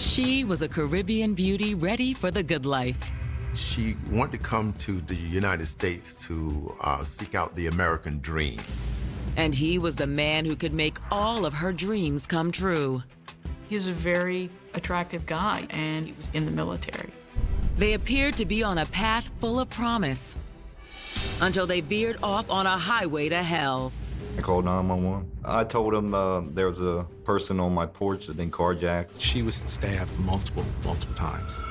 She was a Caribbean beauty ready for the good life. She wanted to come to the United States to seek out the American dream. And he was the man who could make all of her dreams come true. He was a very attractive guy, and he was in the military. They appeared to be on a path full of promise until they veered off on a highway to hell. I called 911. I told him there was a person on my porch that had been carjacked. She was stabbed multiple times.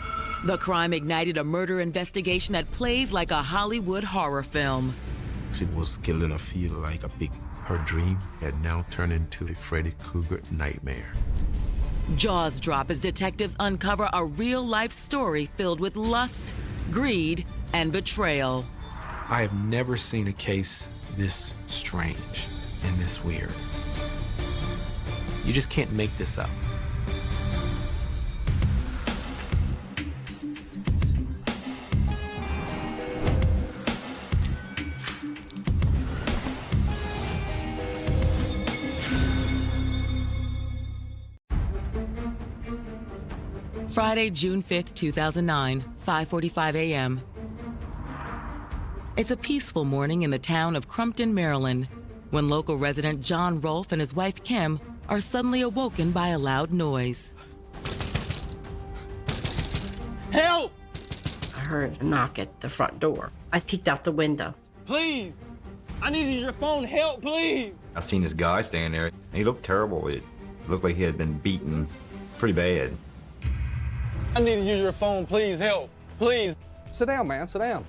The crime ignited a murder investigation that plays like a Hollywood horror film. She was killed in a field like a pig. Her dream had now turned into a Freddy Krueger nightmare. Jaws drop as detectives uncover a real-life story filled with lust, greed, and betrayal. I have never seen a case this strange and this weird. You just can't make this up. Friday, June 5th, 2009, 5:45 a.m. It's a peaceful morning in the town of Crumpton, Maryland, when local resident John Rolfe and his wife Kim are suddenly awoken by a loud noise. Help! I heard a knock at the front door. I peeked out the window. Please! I need to use your phone. Help, please! I seen this guy standing there. He looked terrible. It looked like he had been beaten pretty bad. I need to use your phone. Please, help. Please. Sit down, man. Sit down.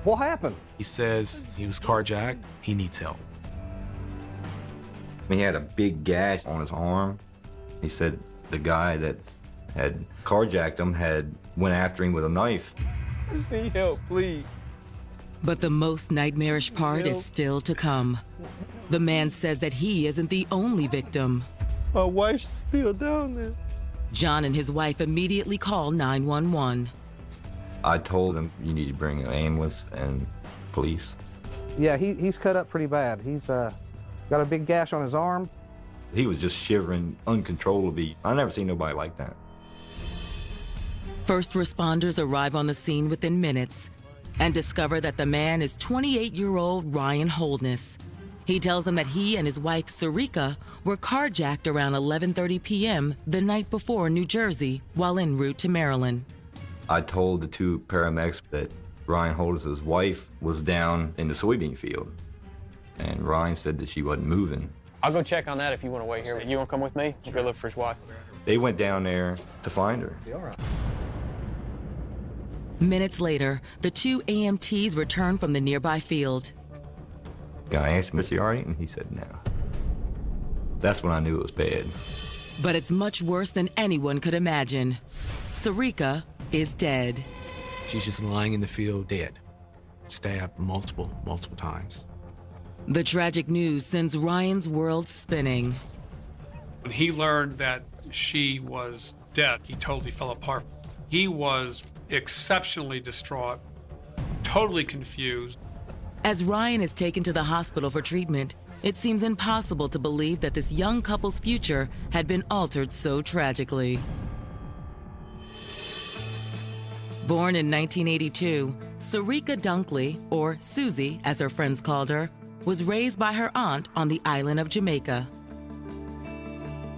What happened? He says he was carjacked. He needs help. He had a big gash on his arm. He said the guy that had carjacked him had went after him with a knife. I just need help, please. But the most nightmarish part is still to come. The man says that he isn't the only victim. My wife's still down there. John and his wife immediately call 911. I told him, you need to bring an ambulance and police. Yeah, he's cut up pretty bad. He's got a big gash on his arm. He was just shivering uncontrollably. I never seen nobody like that. First responders arrive on the scene within minutes and discover that the man is 28-year-old Ryan Holness. He tells them that he and his wife, Sarika, were carjacked around 11:30 p.m. the night before in New Jersey while en route to Maryland. I told the two paramedics that Ryan Holness's wife was down in the soybean field, and Ryan said that she wasn't moving. I'll go check on that if you want to wait here. You want to come with me? Go look for his wife. They went down there to find her. Minutes later, the two AMTs return from the nearby field. Guy asked him, is she all right? And he said, no. That's when I knew it was bad. But it's much worse than anyone could imagine. Sarika is dead. She's just lying in the field dead, stabbed multiple times. The tragic news sends Ryan's world spinning. When he learned that she was dead, he totally fell apart. He was exceptionally distraught, totally confused. As Ryan is taken to the hospital for treatment, it seems impossible to believe that this young couple's future had been altered so tragically. Born in 1982, Sarika Dunkley, or Susie as her friends called her, was raised by her aunt on the island of Jamaica.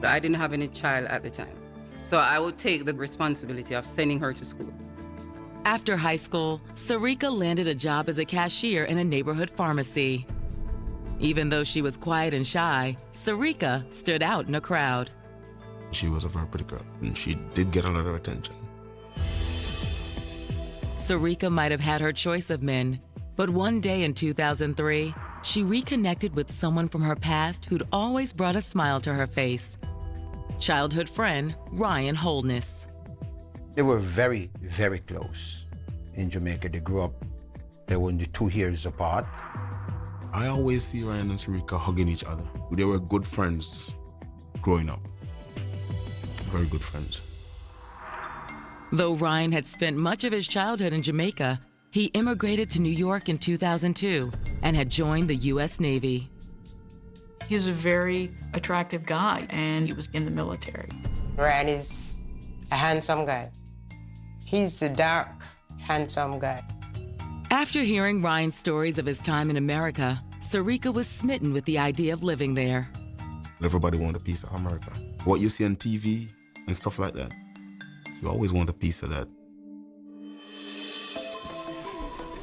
I didn't have any child at the time, so I would take the responsibility of sending her to school. After high school, Sarika landed a job as a cashier in a neighborhood pharmacy. Even though she was quiet and shy, Sarika stood out in a crowd. She was a very pretty girl, and she did get a lot of attention. Sarika might have had her choice of men, but one day in 2003, she reconnected with someone from her past who'd always brought a smile to her face. Childhood friend Ryan Holness. They were very, very close in Jamaica. They grew up, they were only 2 years apart. I always see Ryan and Sarika hugging each other. They were good friends growing up. Very good friends. Though Ryan had spent much of his childhood in Jamaica, he immigrated to New York in 2002 and had joined the U.S. Navy. He was a very attractive guy, and he was in the military. Ryan is a handsome guy. He's a dark, handsome guy. After hearing Ryan's stories of his time in America, Sarika was smitten with the idea of living there. Everybody want a piece of America. What you see on TV and stuff like that, you always want a piece of that.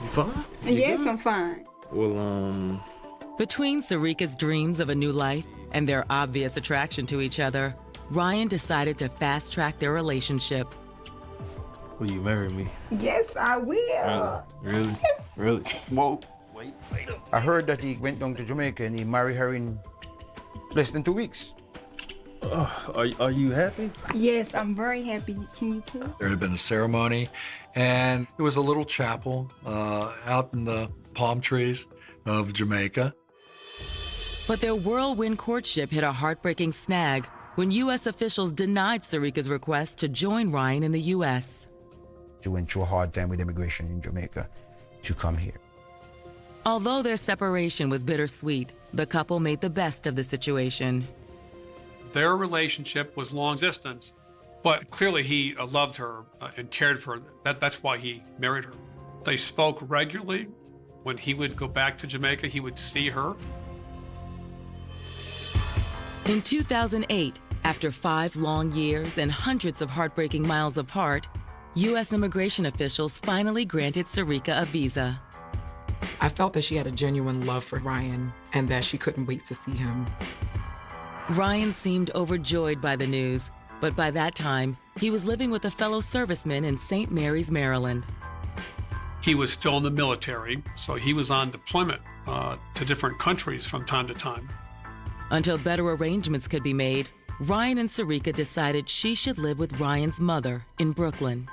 You fine? Yes, I'm fine. Well, Between Sarika's dreams of a new life and their obvious attraction to each other, Ryan decided to fast-track their relationship. will you marry me? Yes, I will. Really? Yes. Really? Whoa. Wait. I heard that he went down to Jamaica and he married her in less than 2 weeks. Are you happy? Yes, I'm very happy. Can you tell? There had been a ceremony, and it was a little chapel out in the palm trees of Jamaica. But their whirlwind courtship hit a heartbreaking snag when U.S. officials denied Sarika's request to join Ryan in the U.S. She went through a hard time with immigration in Jamaica to come here. Although their separation was bittersweet, the couple made the best of the situation. Their relationship was long distance, but clearly he loved her and cared for her. That's why he married her. They spoke regularly. When he would go back to Jamaica, he would see her. In 2008, after 5 long years and hundreds of heartbreaking miles apart, U.S. immigration officials finally granted Sarika a visa. I felt that she had a genuine love for Ryan and that she couldn't wait to see him. Ryan seemed overjoyed by the news, but by that time, he was living with a fellow serviceman in St. Mary's, Maryland. He was still in the military, so he was on deployment to different countries from time to time. Until better arrangements could be made, Ryan and Sarika decided she should live with Ryan's mother in Brooklyn.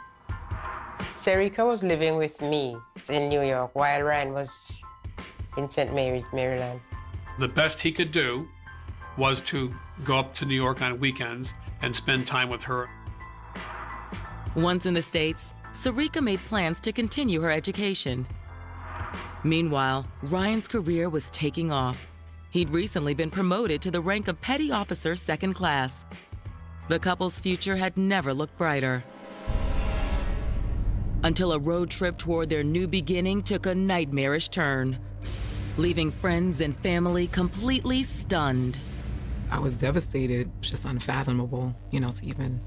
Sarika was living with me in New York while Ryan was in St. Mary's, Maryland. The best he could do was to go up to New York on weekends and spend time with her. Once in the States, Sarika made plans to continue her education. Meanwhile, Ryan's career was taking off. He'd recently been promoted to the rank of Petty Officer Second Class. The couple's future had never looked brighter. Until a road trip toward their new beginning took a nightmarish turn, leaving friends and family completely stunned. I was devastated. It's just unfathomable, to even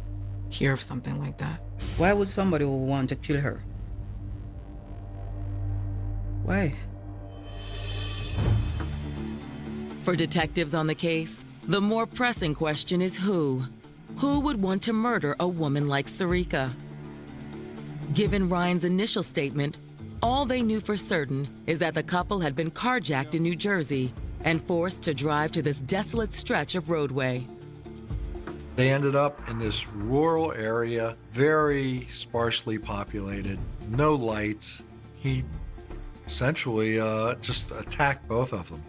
hear of something like that. Why would somebody want to kill her? Why? For detectives on the case, the more pressing question is who? Who would want to murder a woman like Sarika? Given Ryan's initial statement, all they knew for certain is that the couple had been carjacked in New Jersey and forced to drive to this desolate stretch of roadway. They ended up in this rural area, very sparsely populated, no lights. He essentially just attacked both of them.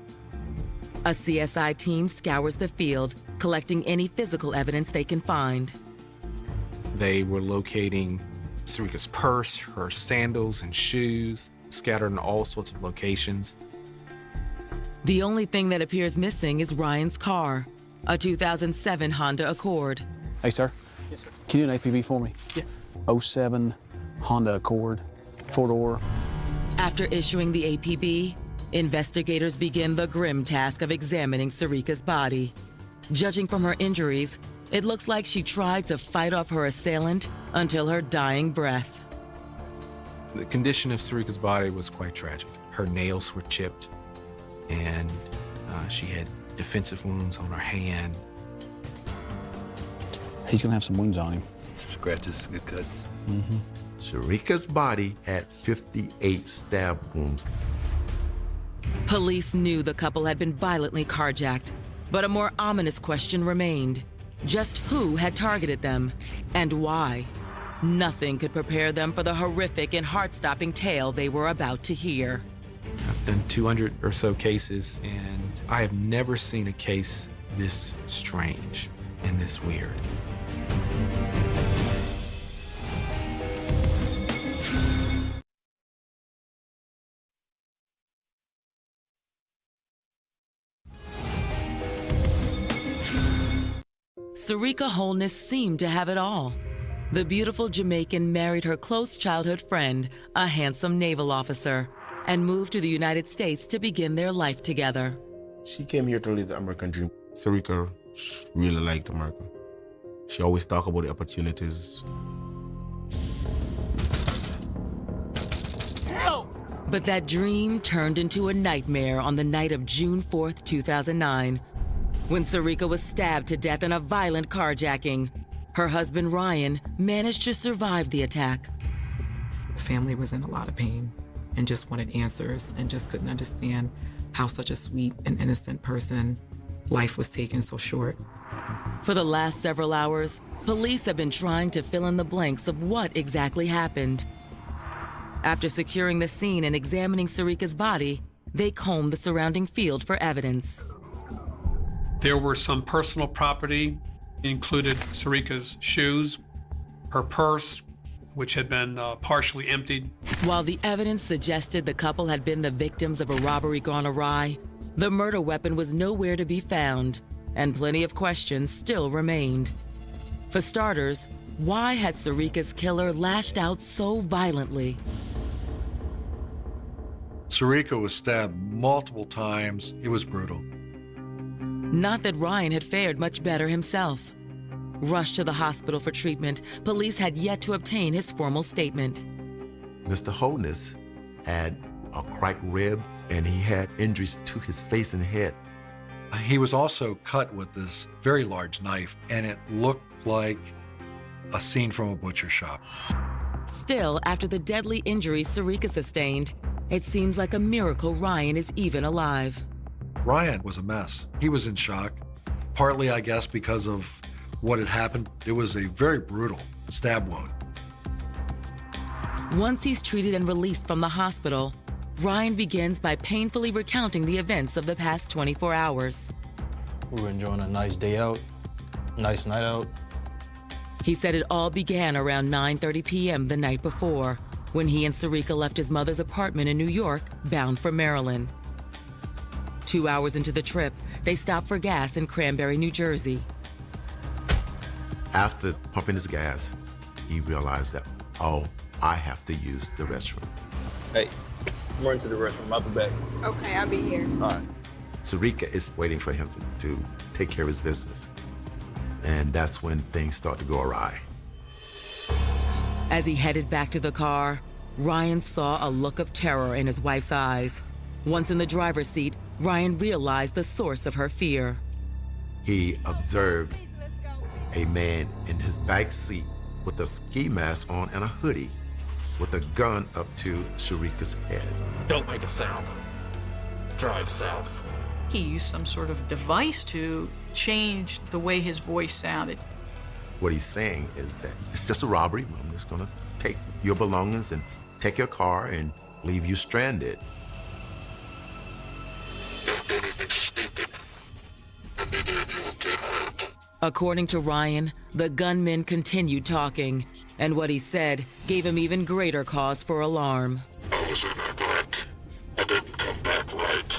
A CSI team scours the field, collecting any physical evidence they can find. They were locating Sarika's purse, her sandals and shoes, scattered in all sorts of locations. The only thing that appears missing is Ryan's car, a 2007 Honda Accord. Hey, sir. Yes, sir. Can you do an APB for me? Yes. 07 Honda Accord, 4-door. After issuing the APB, investigators begin the grim task of examining Sarika's body. Judging from her injuries, it looks like she tried to fight off her assailant until her dying breath. The condition of Sarika's body was quite tragic. Her nails were chipped, and she had defensive wounds on her hand. He's gonna have some wounds on him. Scratches, good cuts. Mm-hmm. Sarika's body had 58 stab wounds. Police knew the couple had been violently carjacked, but a more ominous question remained. Just who had targeted them, and why? Nothing could prepare them for the horrific and heart-stopping tale they were about to hear. I've done 200 or so cases, and I have never seen a case this strange and this weird. Sarika Holness seemed to have it all. The beautiful Jamaican married her close childhood friend, a handsome naval officer, and moved to the United States to begin their life together. She came here to live the American dream. Sarika really liked America. She always talked about the opportunities. But that dream turned into a nightmare on the night of June 4th, 2009, when Sarika was stabbed to death in a violent carjacking. Her husband, Ryan, managed to survive the attack. The family was in a lot of pain and just wanted answers and just couldn't understand how such a sweet and innocent person, life was taken so short. For the last several hours, police have been trying to fill in the blanks of what exactly happened. After securing the scene and examining Sarika's body, they combed the surrounding field for evidence. There were some personal property. It included Sarika's shoes, her purse, which had been partially emptied. While the evidence suggested the couple had been the victims of a robbery gone awry, the murder weapon was nowhere to be found, and plenty of questions still remained. For starters, why had Sarika's killer lashed out so violently? Sarika was stabbed multiple times. It was brutal. Not that Ryan had fared much better himself. Rushed to the hospital for treatment, police had yet to obtain his formal statement. Mr. Holness had a cracked rib and he had injuries to his face and head. He was also cut with this very large knife, and it looked like a scene from a butcher shop. Still, after the deadly injuries Sarika sustained, it seems like a miracle Ryan is even alive. Ryan was a mess. He was in shock, partly, I guess, because of what had happened. It was a very brutal stab wound. Once he's treated and released from the hospital, Ryan begins by painfully recounting the events of the past 24 hours. We were enjoying a nice day out, nice night out. He said it all began around 9:30 p.m. the night before, when he and Sarika left his mother's apartment in New York, bound for Maryland. 2 hours into the trip, they stopped for gas in Cranberry, New Jersey. After pumping his gas, he realized that, oh, I have to use the restroom. Hey, I'm running to the restroom. I'll be back. Okay, I'll be here. All right. Sarika is waiting for him to take care of his business. And that's when things start to go awry. As he headed back to the car, Ryan saw a look of terror in his wife's eyes. Once in the driver's seat, Ryan realized the source of her fear. He observed a man in his back seat with a ski mask on and a hoodie, with a gun up to Sarika's head. Don't make a sound. Drive south. He used some sort of device to change the way his voice sounded. What he's saying is that it's just a robbery. I'm just gonna take your belongings and take your car and leave you stranded. According to Ryan, the gunman continued talking, and what he said gave him even greater cause for alarm. I was in neglect. I didn't come back right.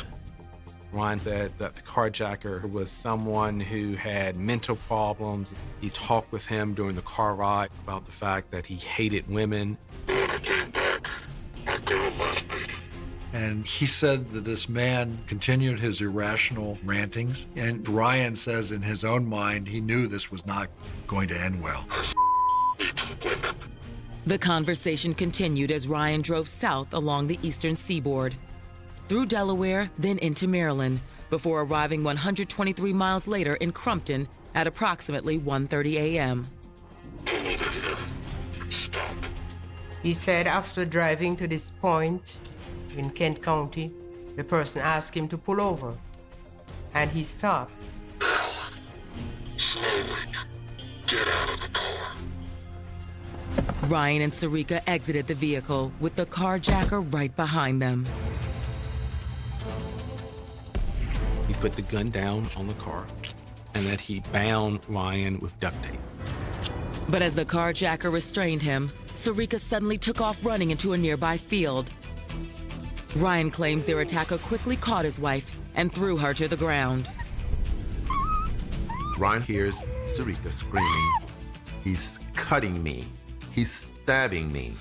Ryan said that the carjacker was someone who had mental problems. He talked with him during the car ride about the fact that he hated women. When I came back, my girl left me. And he said that this man continued his irrational rantings. And Ryan says in his own mind, he knew this was not going to end well. The conversation continued as Ryan drove south along the eastern seaboard, through Delaware, then into Maryland, before arriving 123 miles later in Crumpton at approximately 1:30 a.m. He said after driving to this point in Kent County, the person asked him to pull over, and he stopped. Slowly, get out of the car. Ryan and Sarika exited the vehicle with the carjacker right behind them. He put the gun down on the car and that he bound Ryan with duct tape. But as the carjacker restrained him, Sarika suddenly took off running into a nearby field. Ryan claims their attacker quickly caught his wife and threw her to the ground. Ryan hears Sarika screaming, "He's cutting me. He's stabbing me."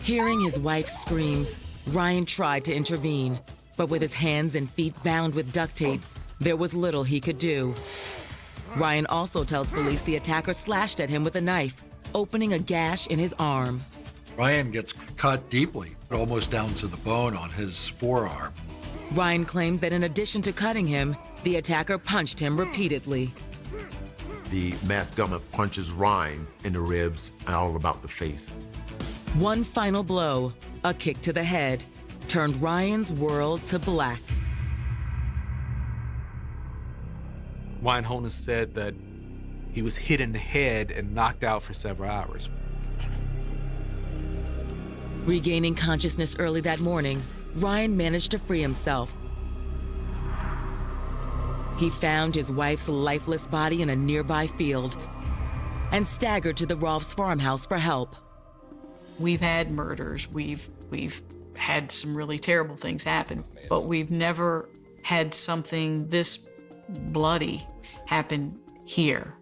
Hearing his wife's screams, Ryan tried to intervene, but with his hands and feet bound with duct tape, there was little he could do. Ryan also tells police the attacker slashed at him with a knife, opening a gash in his arm. Ryan gets cut deeply, almost down to the bone on his forearm. Ryan claims that in addition to cutting him, the attacker punched him repeatedly. The masked gunman punches Ryan in the ribs and all about the face. One final blow, a kick to the head, turned Ryan's world to black. Ryan Holness said that he was hit in the head and knocked out for several hours. Regaining consciousness early that morning, Ryan managed to free himself. He found his wife's lifeless body in a nearby field and staggered to the Rolfs farmhouse for help. We've had murders, we've had some really terrible things happen, but we've never had something this bloody happen here.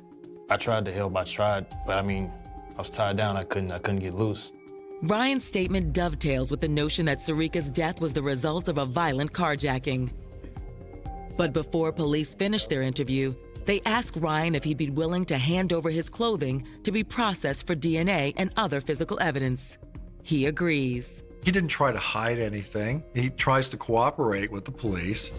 I tried to help, but I mean, I was tied down, I couldn't get loose. Ryan's statement dovetails with the notion that Sarika's death was the result of a violent carjacking. But before police finished their interview, they asked Ryan if he'd be willing to hand over his clothing to be processed for DNA and other physical evidence. He agrees. He didn't try to hide anything. He tries to cooperate with the police.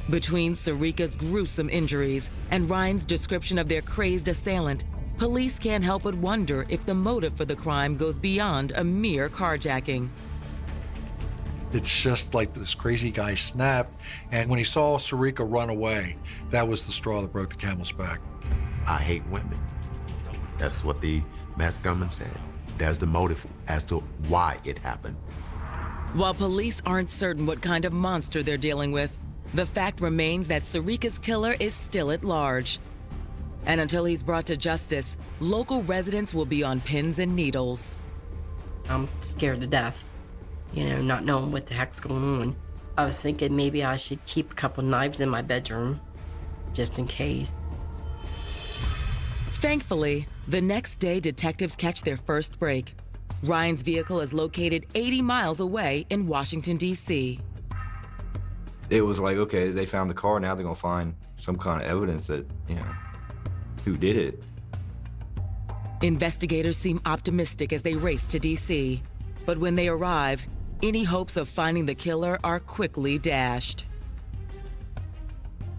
Between Sarika's gruesome injuries and Ryan's description of their crazed assailant, police can't help but wonder if the motive for the crime goes beyond a mere carjacking. It's just like this crazy guy snapped, and when he saw Sarika run away, that was the straw that broke the camel's back. "I hate women." That's what the masked gunman said. That's the motive as to why it happened. While police aren't certain what kind of monster they're dealing with, the fact remains that Sarika's killer is still at large. And until he's brought to justice, local residents will be on pins and needles. I'm scared to death, not knowing what the heck's going on. I was thinking maybe I should keep a couple knives in my bedroom, just in case. Thankfully, the next day detectives catch their first break. Ryan's vehicle is located 80 miles away in Washington, D.C. It was like, okay, they found the car, now they're gonna find some kind of evidence that, who did it. Investigators seem optimistic as they race to D.C., but when they arrive, any hopes of finding the killer are quickly dashed.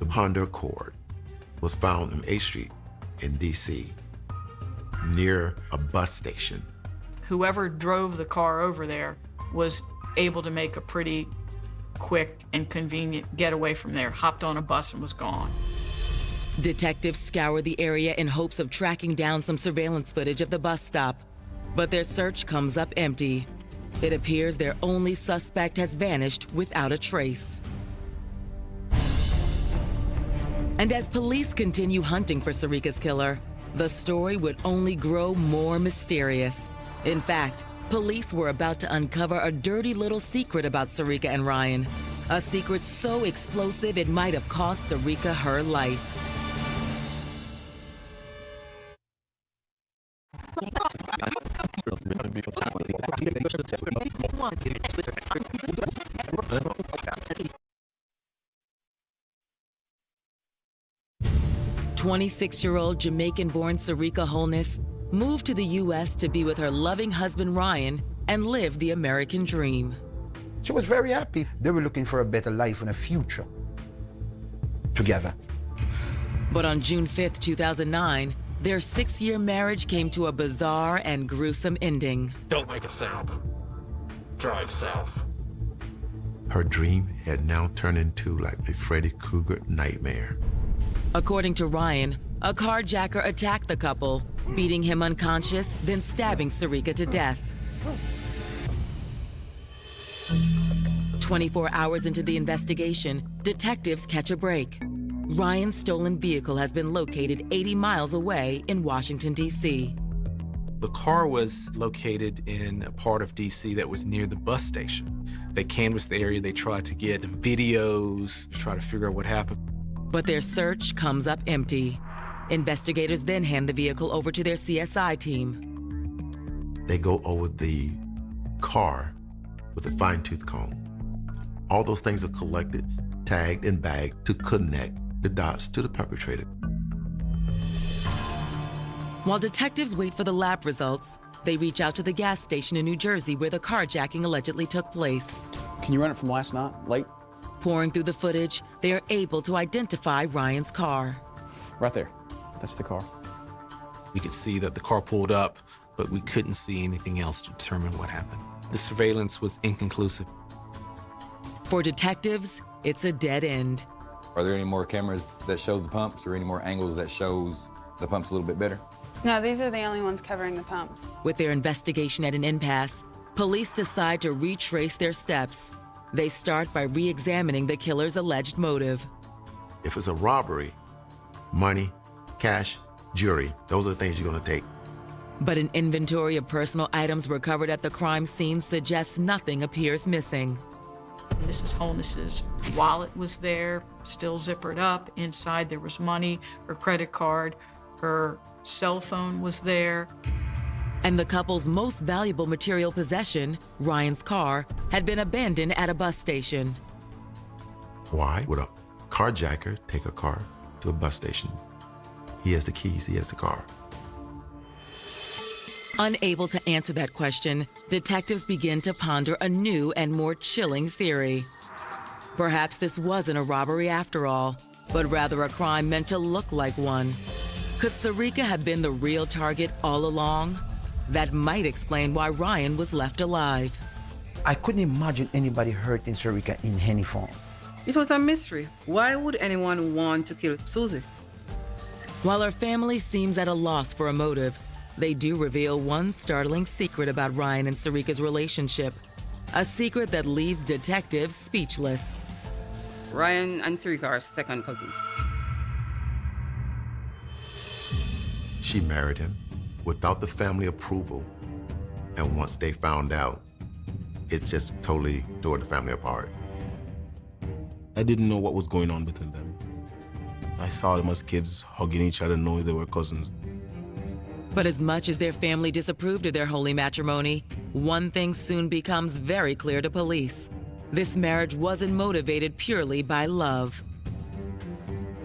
The Honda Accord was found on 8th Street in D.C., near a bus station. Whoever drove the car over there was able to make a pretty quick and convenient getaway from there, hopped on a bus and was gone. Detectives scour the area in hopes of tracking down some surveillance footage of the bus stop, but their search comes up empty. It appears their only suspect has vanished without a trace. And as police continue hunting for Sarika's killer, the story would only grow more mysterious. In fact, police were about to uncover a dirty little secret about Sarika and Ryan. A secret so explosive it might have cost Sarika her life. "26-year-old Jamaican-born Sarika Holness moved to the U.S. to be with her loving husband Ryan and live the American dream." She was very happy. They were looking for a better life and a future together. But on June 5th, 2009, their 6-year marriage came to a bizarre and gruesome ending. Don't make a sound. Drive south. Her dream had now turned into like a Freddy Krueger nightmare. According to Ryan, a carjacker attacked the couple, beating him unconscious, then stabbing Sarika to death. 24 hours into the investigation, detectives catch a break. Ryan's stolen vehicle has been located 80 miles away in Washington, D.C. The car was located in a part of D.C. that was near the bus station. They canvassed the area, they tried to get the videos, try to figure out what happened. But their search comes up empty. Investigators then hand the vehicle over to their CSI team. They go over the car with a fine-tooth comb. All those things are collected, tagged, and bagged to connect the dots to the perpetrator. While detectives wait for the lab results, they reach out to the gas station in New Jersey where the carjacking allegedly took place. Can you run it from last night, late? Pouring through the footage, they are able to identify Ryan's car. Right there. That's the car. We could see that the car pulled up, but we couldn't see anything else to determine what happened. The surveillance was inconclusive. For detectives, it's a dead end. Are there any more cameras that show the pumps or any more angles that shows the pumps a little bit better? No, these are the only ones covering the pumps. With their investigation at an impasse, police decide to retrace their steps. They start by re-examining the killer's alleged motive. If it's a robbery, money, cash, jewelry, those are the things you're gonna take. But an inventory of personal items recovered at the crime scene suggests nothing appears missing. Mrs. Holness's wallet was there, still zippered up. Inside there was money, her credit card, her cell phone was there. And the couple's most valuable material possession, Ryan's car, had been abandoned at a bus station. Why would a carjacker take a car to a bus station? He has the keys, he has the car. Unable to answer that question, detectives begin to ponder a new and more chilling theory. Perhaps this wasn't a robbery after all, but rather a crime meant to look like one. Could Sarika have been the real target all along? That might explain why Ryan was left alive. I couldn't imagine anybody hurting Sarika in any form. It was a mystery. Why would anyone want to kill Susie? While her family seems at a loss for a motive, they do reveal one startling secret about Ryan and Sarika's relationship. A secret that leaves detectives speechless. Ryan and Sarika are second cousins. She married him without the family approval. And once they found out, it just totally tore the family apart. I didn't know what was going on between them. I saw them as kids hugging each other knowing they were cousins. But as much as their family disapproved of their holy matrimony, one thing soon becomes very clear to police. This marriage wasn't motivated purely by love.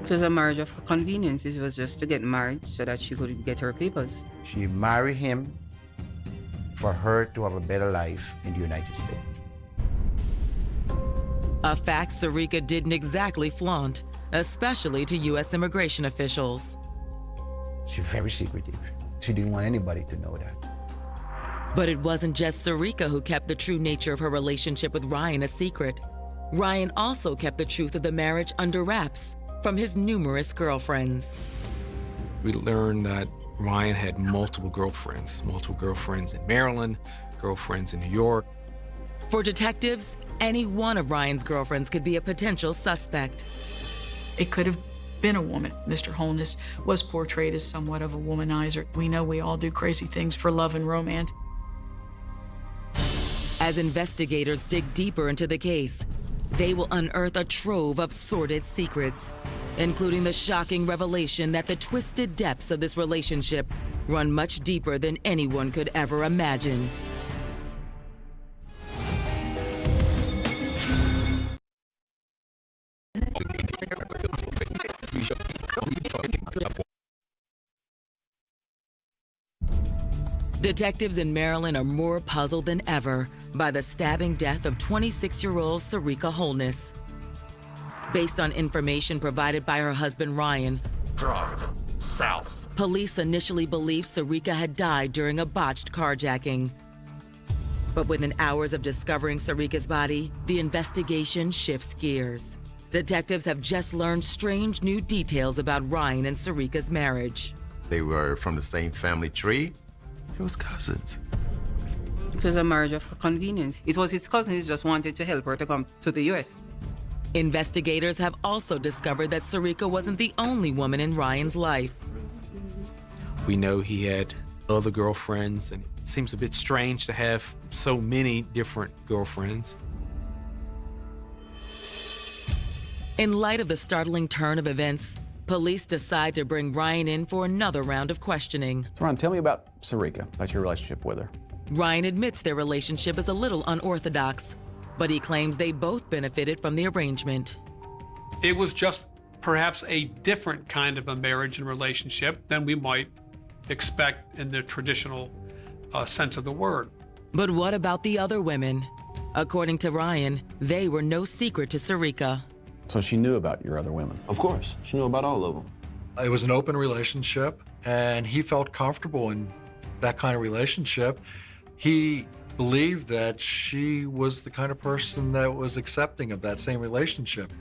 It was a marriage of convenience. It was just to get married so that she could get her papers. She married him for her to have a better life in the United States. A fact Sarika didn't exactly flaunt, especially to U.S. immigration officials. She's very secretive. She didn't want anybody to know that. But it wasn't just Sarika who kept the true nature of her relationship with Ryan a secret. Ryan also kept the truth of the marriage under wraps from his numerous girlfriends. We learned that Ryan had multiple girlfriends in Maryland, girlfriends in New York. For detectives, any one of Ryan's girlfriends could be a potential suspect. It could have been a woman. Mr. Holness was portrayed as somewhat of a womanizer. We know we all do crazy things for love and romance. As investigators dig deeper into the case, they will unearth a trove of sordid secrets, including the shocking revelation that the twisted depths of this relationship run much deeper than anyone could ever imagine. Detectives in Maryland are more puzzled than ever by the stabbing death of 26-year-old Sarika Holness. Based on information provided by her husband Ryan, Drive south. police initially believed Sarika had died during a botched carjacking. But within hours of discovering Sarika's body, the investigation shifts gears. Detectives have just learned strange new details about Ryan and Sarika's marriage. They were from the same family tree. It was cousins. It was a marriage of convenience. It was his cousin. He just wanted to help her to come to the U.S. Investigators have also discovered that Sarika wasn't the only woman in Ryan's life. We know he had other girlfriends, and it seems a bit strange to have so many different girlfriends. In light of the startling turn of events, police decide to bring Ryan in for another round of questioning. So Ryan, tell me about Sarika, about your relationship with her. Ryan admits their relationship is a little unorthodox, but he claims they both benefited from the arrangement. It was just perhaps a different kind of a marriage and relationship than we might expect in the traditional sense of the word. But what about the other women? According to Ryan, they were no secret to Sarika. So she knew about your other women? Of course, she knew about all of them. It was an open relationship, and he felt comfortable in that kind of relationship. He believed that she was the kind of person that was accepting of that same relationship.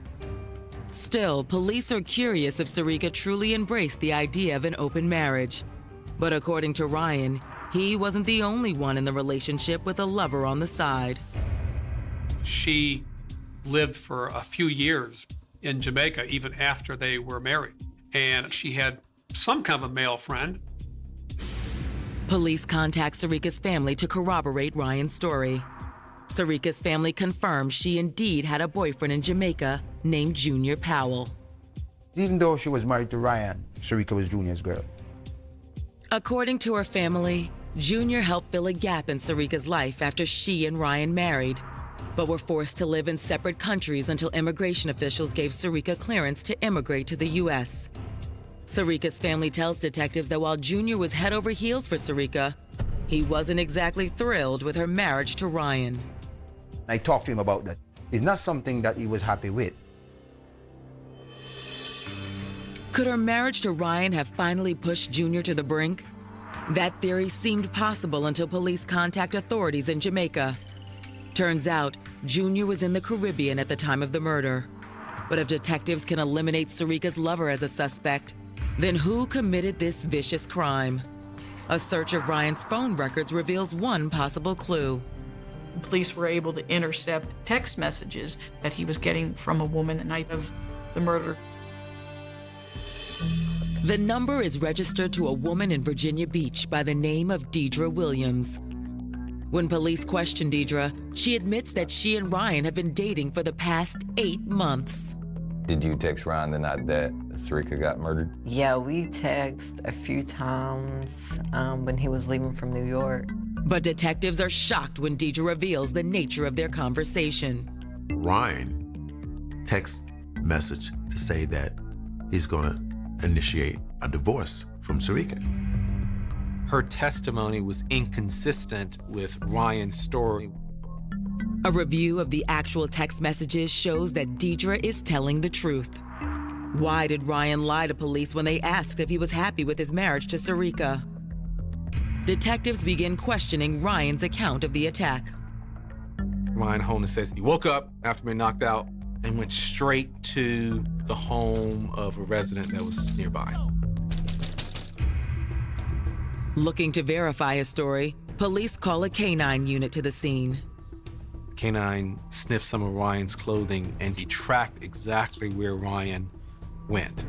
Still, police are curious if Sarika truly embraced the idea of an open marriage. But according to Ryan, he wasn't the only one in the relationship with a lover on the side. She lived for a few years in Jamaica, even after they were married. And she had some kind of a male friend. Police contact Sarika's family to corroborate Ryan's story. Sarika's family confirms she indeed had a boyfriend in Jamaica named Junior Powell. Even though she was married to Ryan, Sarika was Junior's girl. According to her family, Junior helped fill a gap in Sarika's life after she and Ryan married, but were forced to live in separate countries until immigration officials gave Sarika clearance to immigrate to the U.S. Sarika's family tells detectives that while Junior was head over heels for Sarika, he wasn't exactly thrilled with her marriage to Ryan. I talked to him about that. It's not something that he was happy with. Could her marriage to Ryan have finally pushed Junior to the brink? That theory seemed possible until police contact authorities in Jamaica. Turns out, Junior was in the Caribbean at the time of the murder. But if detectives can eliminate Sarika's lover as a suspect, then who committed this vicious crime? A search of Ryan's phone records reveals one possible clue. Police were able to intercept text messages that he was getting from a woman the night of the murder. The number is registered to a woman in Virginia Beach by the name of Deidre Williams. When police question Deidre, she admits that she and Ryan have been dating for the past 8 months. Did you text Ryan the night that Sarika got murdered? Yeah, we texted a few times when he was leaving from New York. But detectives are shocked when Deidre reveals the nature of their conversation. Ryan text message to say that he's gonna initiate a divorce from Sarika. Her testimony was inconsistent with Ryan's story. A review of the actual text messages shows that Deidre is telling the truth. Why did Ryan lie to police when they asked if he was happy with his marriage to Sarika? Detectives begin questioning Ryan's account of the attack. Ryan Holness says he woke up after being knocked out and went straight to the home of a resident that was nearby. Looking to verify his story, police call a canine unit to the scene. Canine sniffed some of Ryan's clothing and he tracked exactly where Ryan went.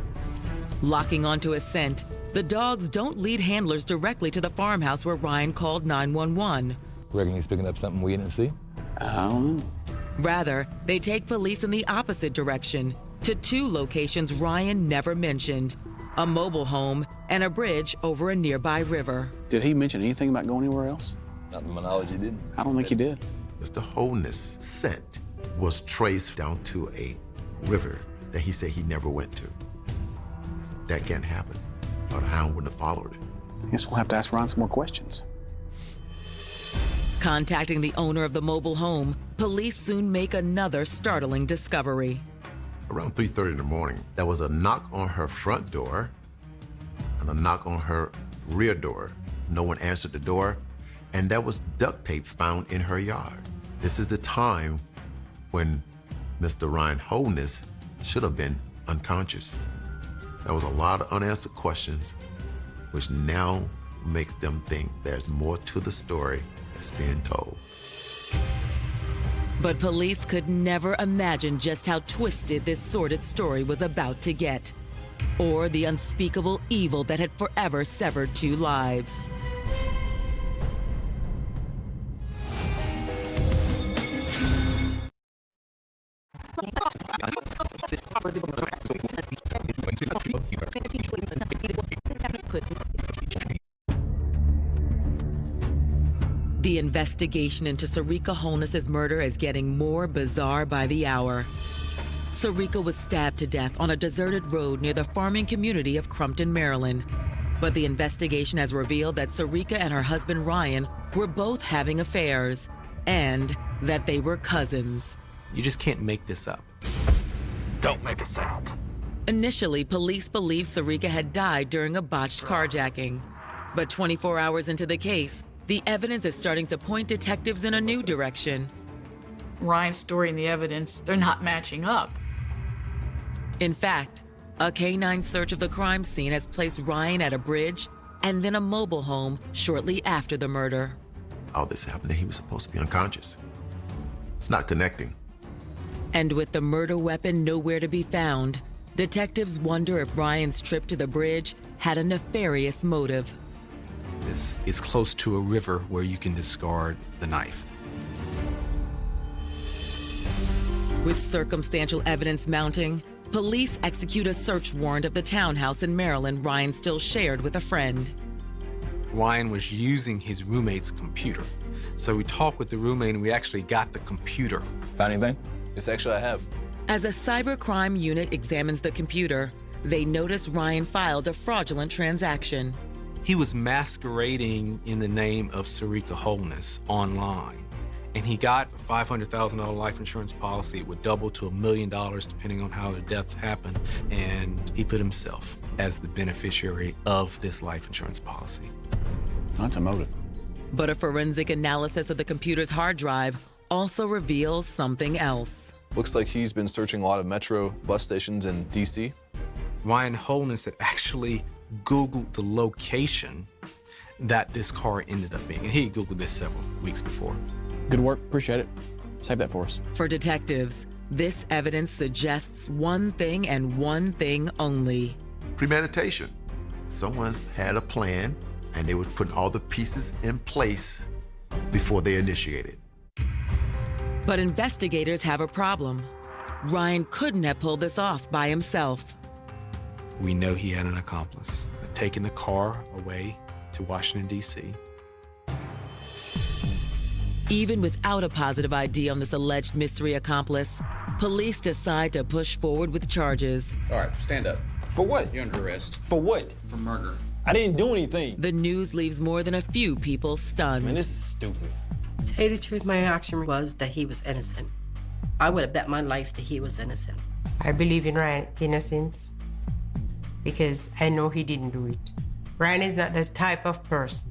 Locking onto a scent, the dogs don't lead handlers directly to the farmhouse where Ryan called 911. Reckon he's picking up something we didn't see? I don't know. Rather, they take police in the opposite direction, to 2 locations Ryan never mentioned, a mobile home and a bridge over a nearby river. Did he mention anything about going anywhere else? Not to my knowledge, he didn't. I don't think he did. Mr. Holness' scent was traced down to a river that he said he never went to. That can't happen, or the hound wouldn't have followed it. I guess we'll have to ask Ryan some more questions. Contacting the owner of the mobile home, police soon make another startling discovery. Around 3:30 in the morning, there was a knock on her front door and a knock on her rear door. No one answered the door, and there was duct tape found in her yard. This is the time when Mr. Ryan Holness should have been unconscious. There was a lot of unanswered questions, which now makes them think there's more to the story that's being told. But police could never imagine just how twisted this sordid story was about to get, or the unspeakable evil that had forever severed 2 lives. The investigation into Sarika Holness's murder is getting more bizarre by the hour. Sarika was stabbed to death on a deserted road near the farming community of Crumpton, Maryland. But the investigation has revealed that Sarika and her husband Ryan were both having affairs, and that they were cousins. You just can't make this up. Don't make a sound. Initially, police believed Sarika had died during a botched carjacking. But 24 hours into the case, the evidence is starting to point detectives in a new direction. Ryan's story and the evidence, they're not matching up. In fact, a canine search of the crime scene has placed Ryan at a bridge and then a mobile home shortly after the murder. All this happened, he was supposed to be unconscious. It's not connecting. And with the murder weapon nowhere to be found, detectives wonder if Ryan's trip to the bridge had a nefarious motive. This is close to a river where you can discard the knife. With circumstantial evidence mounting, police execute a search warrant of the townhouse in Maryland Ryan still shared with a friend. Ryan was using his roommate's computer. So we talked with the roommate and we actually got the computer. Found anything? Yes, actually I have. As a cybercrime unit examines the computer, they notice Ryan filed a fraudulent transaction. He was masquerading in the name of Sarika Holness online. And he got a $500,000 life insurance policy. It would double to $1 million depending on how the death happened. And he put himself as the beneficiary of this life insurance policy. That's a motive. But a forensic analysis of the computer's hard drive also reveals something else. Looks like he's been searching a lot of metro bus stations in DC. Ryan Holness had actually Googled the location that this car ended up being. And he had Googled this several weeks before. Good work, appreciate it. Save that for us. For detectives, this evidence suggests one thing and one thing only. Premeditation. Someone's had a plan and they were putting all the pieces in place before they initiated. But investigators have a problem. Ryan couldn't have pulled this off by himself. We know he had an accomplice, taking the car away to Washington, D.C. Even without a positive ID on this alleged mystery accomplice, police decide to push forward with charges. All right, stand up. For what? You're under arrest. For what? For murder. I didn't do anything. The news leaves more than a few people stunned. Man, this is stupid. To tell you the truth, my reaction was that he was innocent. I would have bet my life that he was innocent. I believe in Ryan's innocence because I know he didn't do it. Ryan is not the type of person.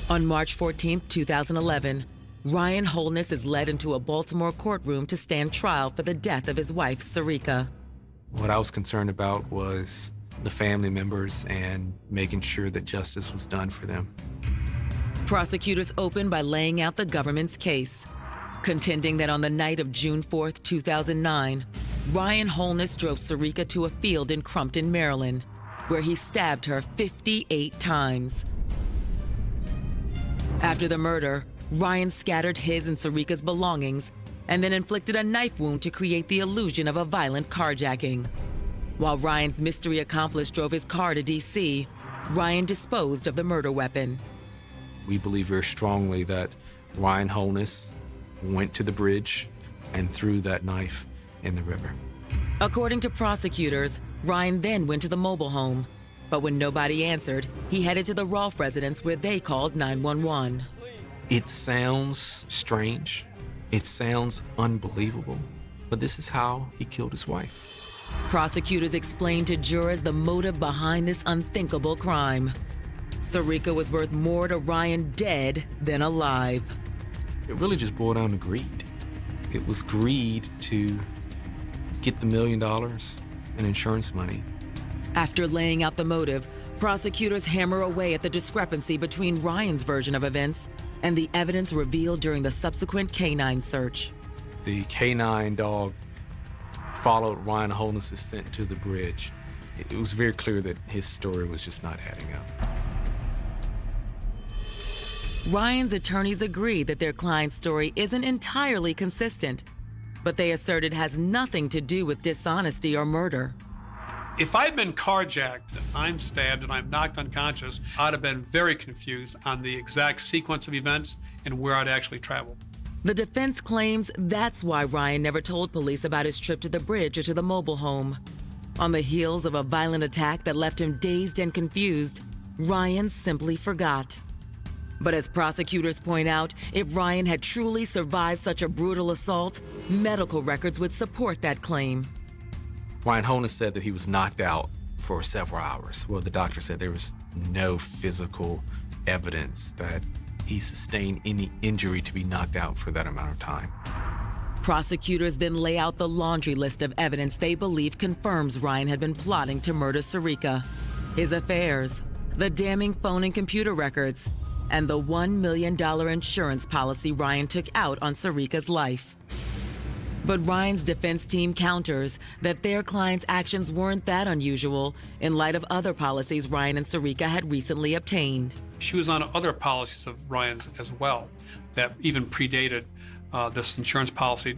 On March 14, 2011, Ryan Holness is led into a Baltimore courtroom to stand trial for the death of his wife, Sarika. What I was concerned about was the family members and making sure that justice was done for them. Prosecutors opened by laying out the government's case, contending that on the night of June 4, 2009, Ryan Holness drove Sarika to a field in Crumpton, Maryland, where he stabbed her 58 times. After the murder, Ryan scattered his and Sarika's belongings and then inflicted a knife wound to create the illusion of a violent carjacking. While Ryan's mystery accomplice drove his car to D.C., Ryan disposed of the murder weapon. We believe very strongly that Ryan Holness went to the bridge and threw that knife in the river. According to prosecutors, Ryan then went to the mobile home. But when nobody answered, he headed to the Rolfe residence where they called 911. It sounds strange. It sounds unbelievable. But this is how he killed his wife. Prosecutors explained to jurors the motive behind this unthinkable crime. Sarika was worth more to Ryan dead than alive. It really just boiled down to greed. It was greed to get the $1 million in insurance money. After laying out the motive, prosecutors hammer away at the discrepancy between Ryan's version of events and the evidence revealed during the subsequent canine search. The canine dog followed Ryan Holness's scent to the bridge. It was very clear that his story was just not adding up. Ryan's attorneys agree that their client's story isn't entirely consistent, but they assert it has nothing to do with dishonesty or murder. If I'd been carjacked, I'm stabbed, and I'm knocked unconscious, I'd have been very confused on the exact sequence of events and where I'd actually traveled. The defense claims that's why Ryan never told police about his trip to the bridge or to the mobile home. On the heels of a violent attack that left him dazed and confused, Ryan simply forgot. But as prosecutors point out, if Ryan had truly survived such a brutal assault, medical records would support that claim. Ryan Holness said that he was knocked out for several hours. Well, the doctor said there was no physical evidence that he sustained any injury to be knocked out for that amount of time. Prosecutors then lay out the laundry list of evidence they believe confirms Ryan had been plotting to murder Sarika. His affairs, the damning phone and computer records, and the $1 million insurance policy Ryan took out on Sarika's life. But Ryan's defense team counters that their client's actions weren't that unusual in light of other policies Ryan and Sarika had recently obtained. She was on other policies of Ryan's as well that even predated this insurance policy.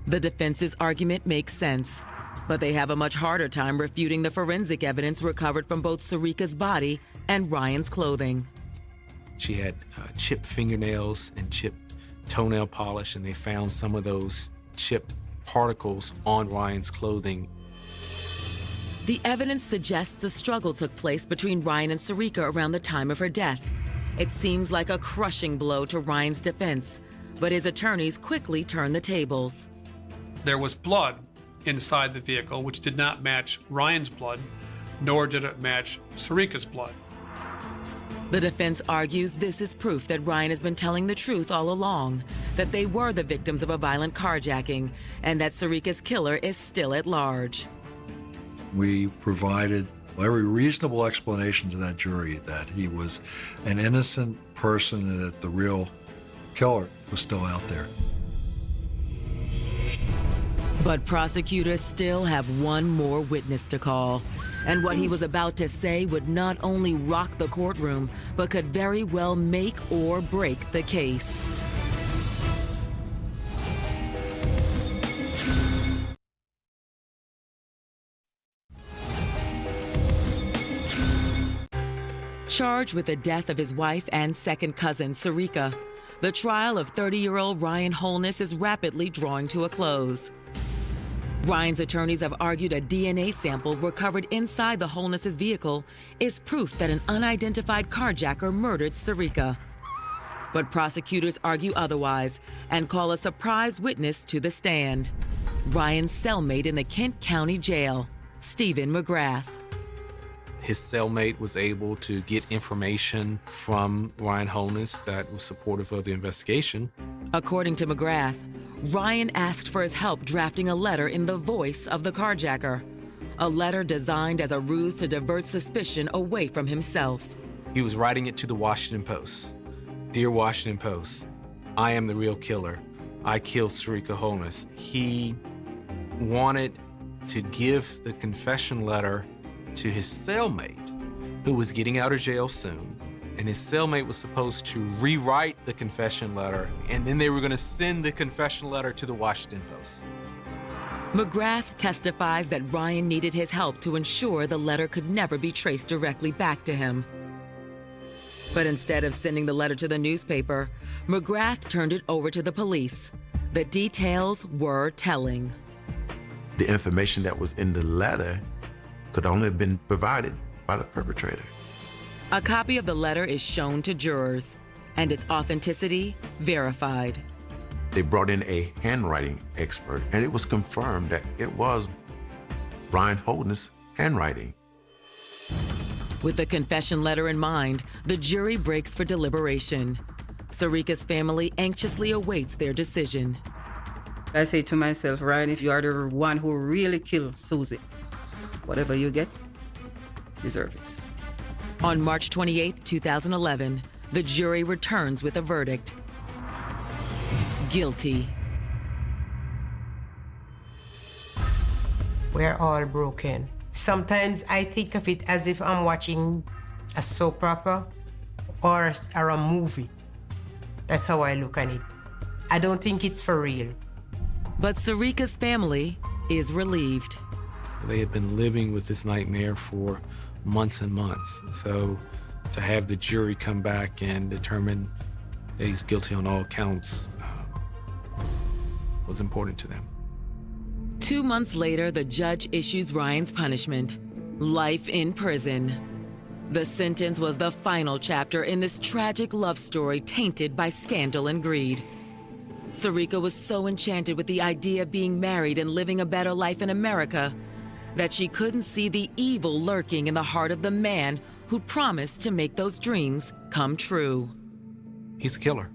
The defense's argument makes sense, but they have a much harder time refuting the forensic evidence recovered from both Sarika's body and Ryan's clothing. She had chipped fingernails and chipped toenail polish, and they found some of those chipped particles on Ryan's clothing. The evidence suggests a struggle took place between Ryan and Sarika around the time of her death. It seems like a crushing blow to Ryan's defense, but his attorneys quickly turned the tables. There was blood inside the vehicle, which did not match Ryan's blood, nor did it match Sarika's blood. The defense argues this is proof that Ryan has been telling the truth all along, that they were the victims of a violent carjacking, and that Sarika's killer is still at large. We provided every reasonable explanation to that jury that he was an innocent person and that the real killer was still out there. But prosecutors still have one more witness to call. And what he was about to say would not only rock the courtroom, but could very well make or break the case. Charged with the death of his wife and second cousin, Sarika, the trial of 30-year-old Ryan Holness is rapidly drawing to a close. Ryan's attorneys have argued a DNA sample recovered inside the Holness' vehicle is proof that an unidentified carjacker murdered Sarika. But prosecutors argue otherwise and call a surprise witness to the stand: Ryan's cellmate in the Kent County Jail, Stephen McGrath. His cellmate was able to get information from Ryan Holness that was supportive of the investigation. According to McGrath, Ryan asked for his help drafting a letter in the voice of the carjacker, a letter designed as a ruse to divert suspicion away from himself. He was writing it to the Washington Post. Dear Washington Post, I am the real killer. I killed Sarika Holness. He wanted to give the confession letter to his cellmate, who was getting out of jail soon, and his cellmate was supposed to rewrite the confession letter, and then they were going to send the confession letter to the Washington Post. McGrath testifies that Ryan needed his help to ensure the letter could never be traced directly back to him. But instead of sending the letter to the newspaper, McGrath turned it over to the police. The details were telling. The information that was in the letter could only have been provided by the perpetrator. A copy of the letter is shown to jurors, and its authenticity verified. They brought in a handwriting expert, and it was confirmed that it was Ryan Holness' handwriting. With the confession letter in mind, the jury breaks for deliberation. Sarika's family anxiously awaits their decision. I say to myself, Ryan, if you are the one who really killed Susie, whatever you get, deserve it. On March 28, 2011, the jury returns with a verdict: guilty. We're all broken. Sometimes I think of it as if I'm watching a soap opera or a movie. That's how I look at it. I don't think it's for real. But Sarika's family is relieved. They had been living with this nightmare for months and months. So to have the jury come back and determine that he's guilty on all counts was important to them. 2 months later, the judge issues Ryan's punishment, life in prison. The sentence was the final chapter in this tragic love story tainted by scandal and greed. Sarika was so enchanted with the idea of being married and living a better life in America that she couldn't see the evil lurking in the heart of the man who promised to make those dreams come true. He's a killer.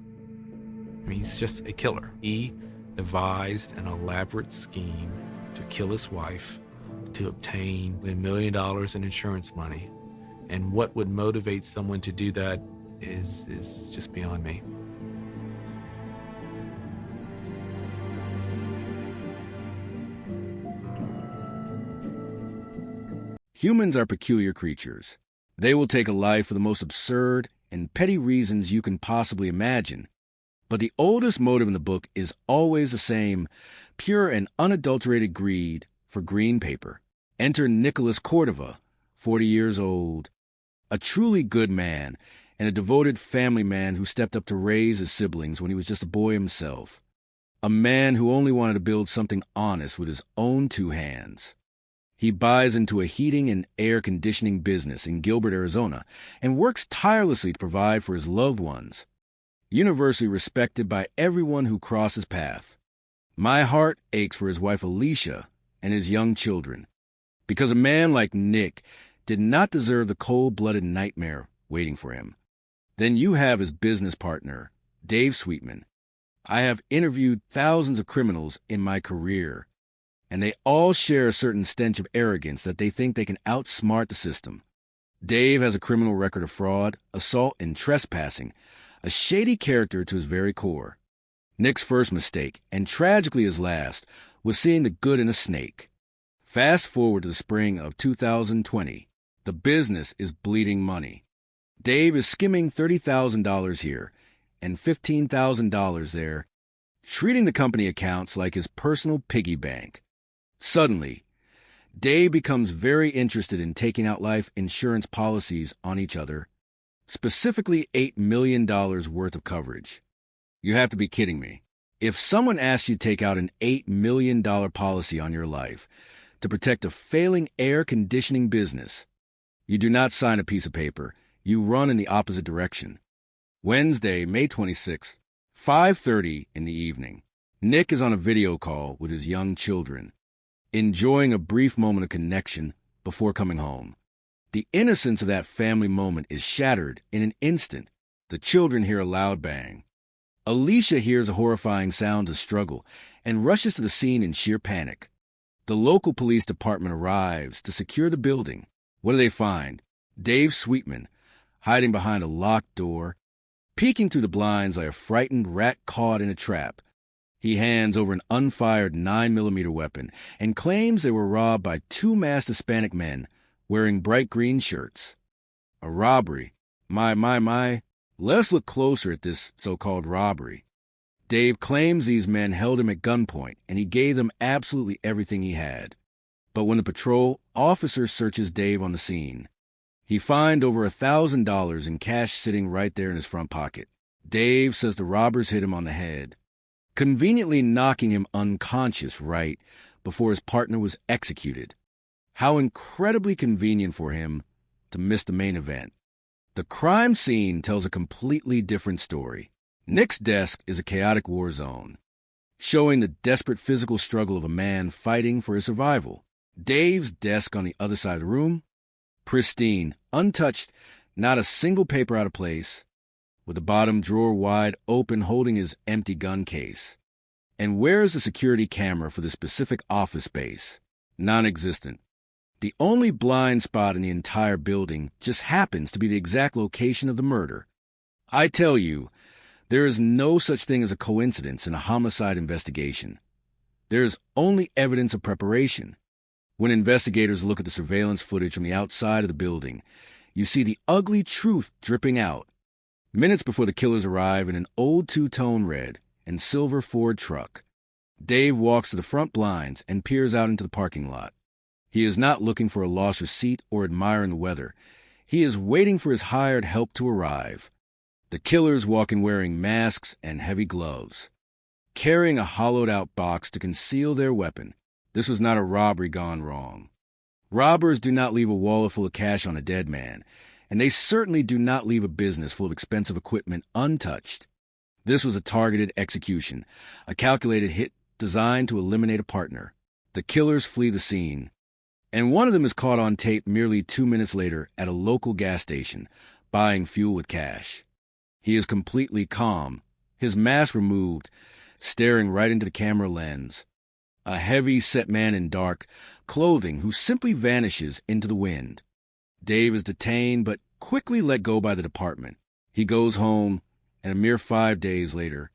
I mean, he's just a killer. He devised an elaborate scheme to kill his wife, to obtain $1 million in insurance money. And what would motivate someone to do that is just beyond me. Humans are peculiar creatures. They will take a life for the most absurd and petty reasons you can possibly imagine. But the oldest motive in the book is always the same, pure and unadulterated greed for green paper. Enter Nicholas Cordova, 40 years old, a truly good man and a devoted family man who stepped up to raise his siblings when he was just a boy himself. A man who only wanted to build something honest with his own 2 hands. He buys into a heating and air conditioning business in Gilbert, Arizona, and works tirelessly to provide for his loved ones. Universally respected by everyone who crosses path. My heart aches for his wife Alicia and his young children, because a man like Nick did not deserve the cold-blooded nightmare waiting for him. Then you have his business partner, Dave Sweetman. I have interviewed thousands of criminals in my career, and they all share a certain stench of arrogance that they think they can outsmart the system. Dave has a criminal record of fraud, assault, and trespassing, a shady character to his very core. Nick's first mistake, and tragically his last, was seeing the good in a snake. Fast forward to the spring of 2020. The business is bleeding money. Dave is skimming $30,000 here and $15,000 there, treating the company accounts like his personal piggy bank. Suddenly, Dave becomes very interested in taking out life insurance policies on each other, specifically $8 million worth of coverage. You have to be kidding me. If someone asks you to take out an $8 million policy on your life to protect a failing air conditioning business, you do not sign a piece of paper. You run in the opposite direction. Wednesday, May 26th, 5:30 in the evening. Nick is on a video call with his young children, enjoying a brief moment of connection before coming home. The innocence of that family moment is shattered in an instant. The children hear a loud bang. Alicia hears a horrifying sound of struggle and rushes to the scene in sheer panic. The local police department arrives to secure the building. What do they find? Dave Sweetman, hiding behind a locked door, peeking through the blinds like a frightened rat caught in a trap. He hands over an unfired 9mm weapon and claims they were robbed by 2 masked Hispanic men wearing bright green shirts. A robbery. My. Let's look closer at this so-called robbery. Dave claims these men held him at gunpoint and he gave them absolutely everything he had. But when the patrol officer searches Dave on the scene, he finds over $1,000 in cash sitting right there in his front pocket. Dave says the robbers hit him on the head, conveniently knocking him unconscious right before his partner was executed. How incredibly convenient for him to miss the main event. The crime scene tells a completely different story. Nick's desk is a chaotic war zone, showing the desperate physical struggle of a man fighting for his survival. Dave's desk on the other side of the room, pristine, untouched, not a single paper out of place, with the bottom drawer wide open holding his empty gun case. And where's the security camera for the specific office space? Non-existent. The only blind spot in the entire building just happens to be the exact location of the murder. I tell you, there is no such thing as a coincidence in a homicide investigation. There is only evidence of preparation. When investigators look at the surveillance footage from the outside of the building, you see the ugly truth dripping out. Minutes before the killers arrive in an old two-tone red and silver Ford truck, Dave walks to the front blinds and peers out into the parking lot. He is not looking for a lost receipt or admiring the weather. He is waiting for his hired help to arrive. The killers walk in wearing masks and heavy gloves, carrying a hollowed-out box to conceal their weapon. This was not a robbery gone wrong. Robbers do not leave a wallet full of cash on a dead man, and they certainly do not leave a business full of expensive equipment untouched. This was a targeted execution, a calculated hit designed to eliminate a partner. The killers flee the scene, and one of them is caught on tape merely 2 minutes later at a local gas station, buying fuel with cash. He is completely calm, his mask removed, staring right into the camera lens. A heavy-set man in dark clothing who simply vanishes into the wind. Dave is detained but quickly let go by the department. He goes home, and a mere 5 days later,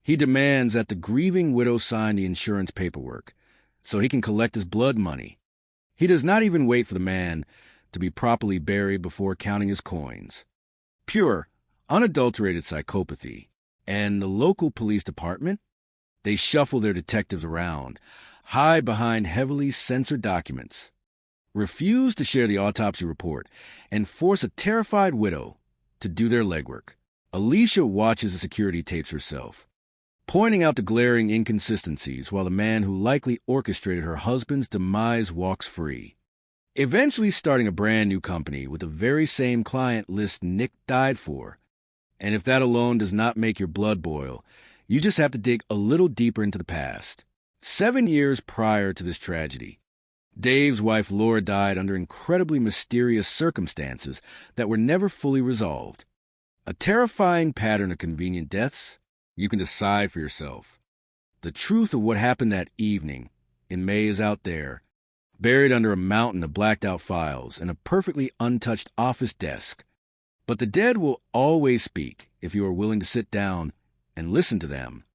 he demands that the grieving widow sign the insurance paperwork so he can collect his blood money. He does not even wait for the man to be properly buried before counting his coins. Pure, unadulterated psychopathy. And the local police department? They shuffle their detectives around, hide behind heavily censored documents, refuse to share the autopsy report, and force a terrified widow to do their legwork. Alicia watches the security tapes herself, pointing out the glaring inconsistencies while the man who likely orchestrated her husband's demise walks free, eventually starting a brand new company with the very same client list Nick died for. And if that alone does not make your blood boil, you just have to dig a little deeper into the past. 7 years prior to this tragedy, Dave's wife Laura died under incredibly mysterious circumstances that were never fully resolved. A terrifying pattern of convenient deaths? You can decide for yourself. The truth of what happened that evening in May is out there, buried under a mountain of blacked-out files and a perfectly untouched office desk. But the dead will always speak if you are willing to sit down and listen to them.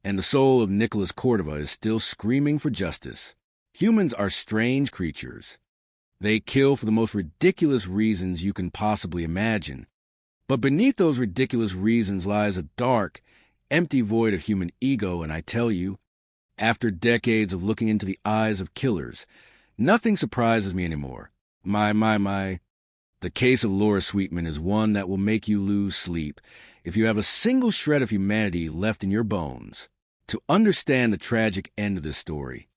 And the soul of Nicholas Cordova is still screaming for justice. Humans are strange creatures. They kill for the most ridiculous reasons you can possibly imagine. But beneath those ridiculous reasons lies a dark, empty void of human ego, and I tell you, after decades of looking into the eyes of killers, nothing surprises me anymore. My. The case of Laura Sweetman is one that will make you lose sleep if you have a single shred of humanity left in your bones. To understand the tragic end of this story,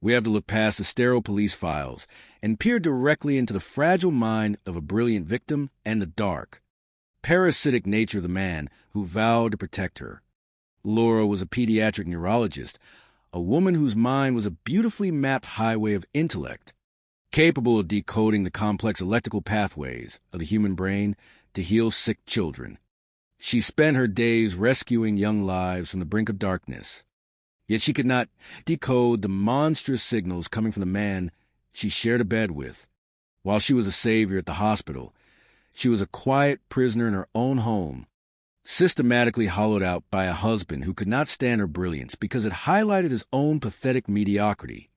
we have to look past the sterile police files and peer directly into the fragile mind of a brilliant victim and the dark, parasitic nature of the man who vowed to protect her. Laura was a pediatric neurologist, a woman whose mind was a beautifully mapped highway of intellect, capable of decoding the complex electrical pathways of the human brain to heal sick children. She spent her days rescuing young lives from the brink of darkness, yet she could not decode the monstrous signals coming from the man she shared a bed with. While she was a savior at the hospital, she was a quiet prisoner in her own home, systematically hollowed out by a husband who could not stand her brilliance because it highlighted his own pathetic mediocrity.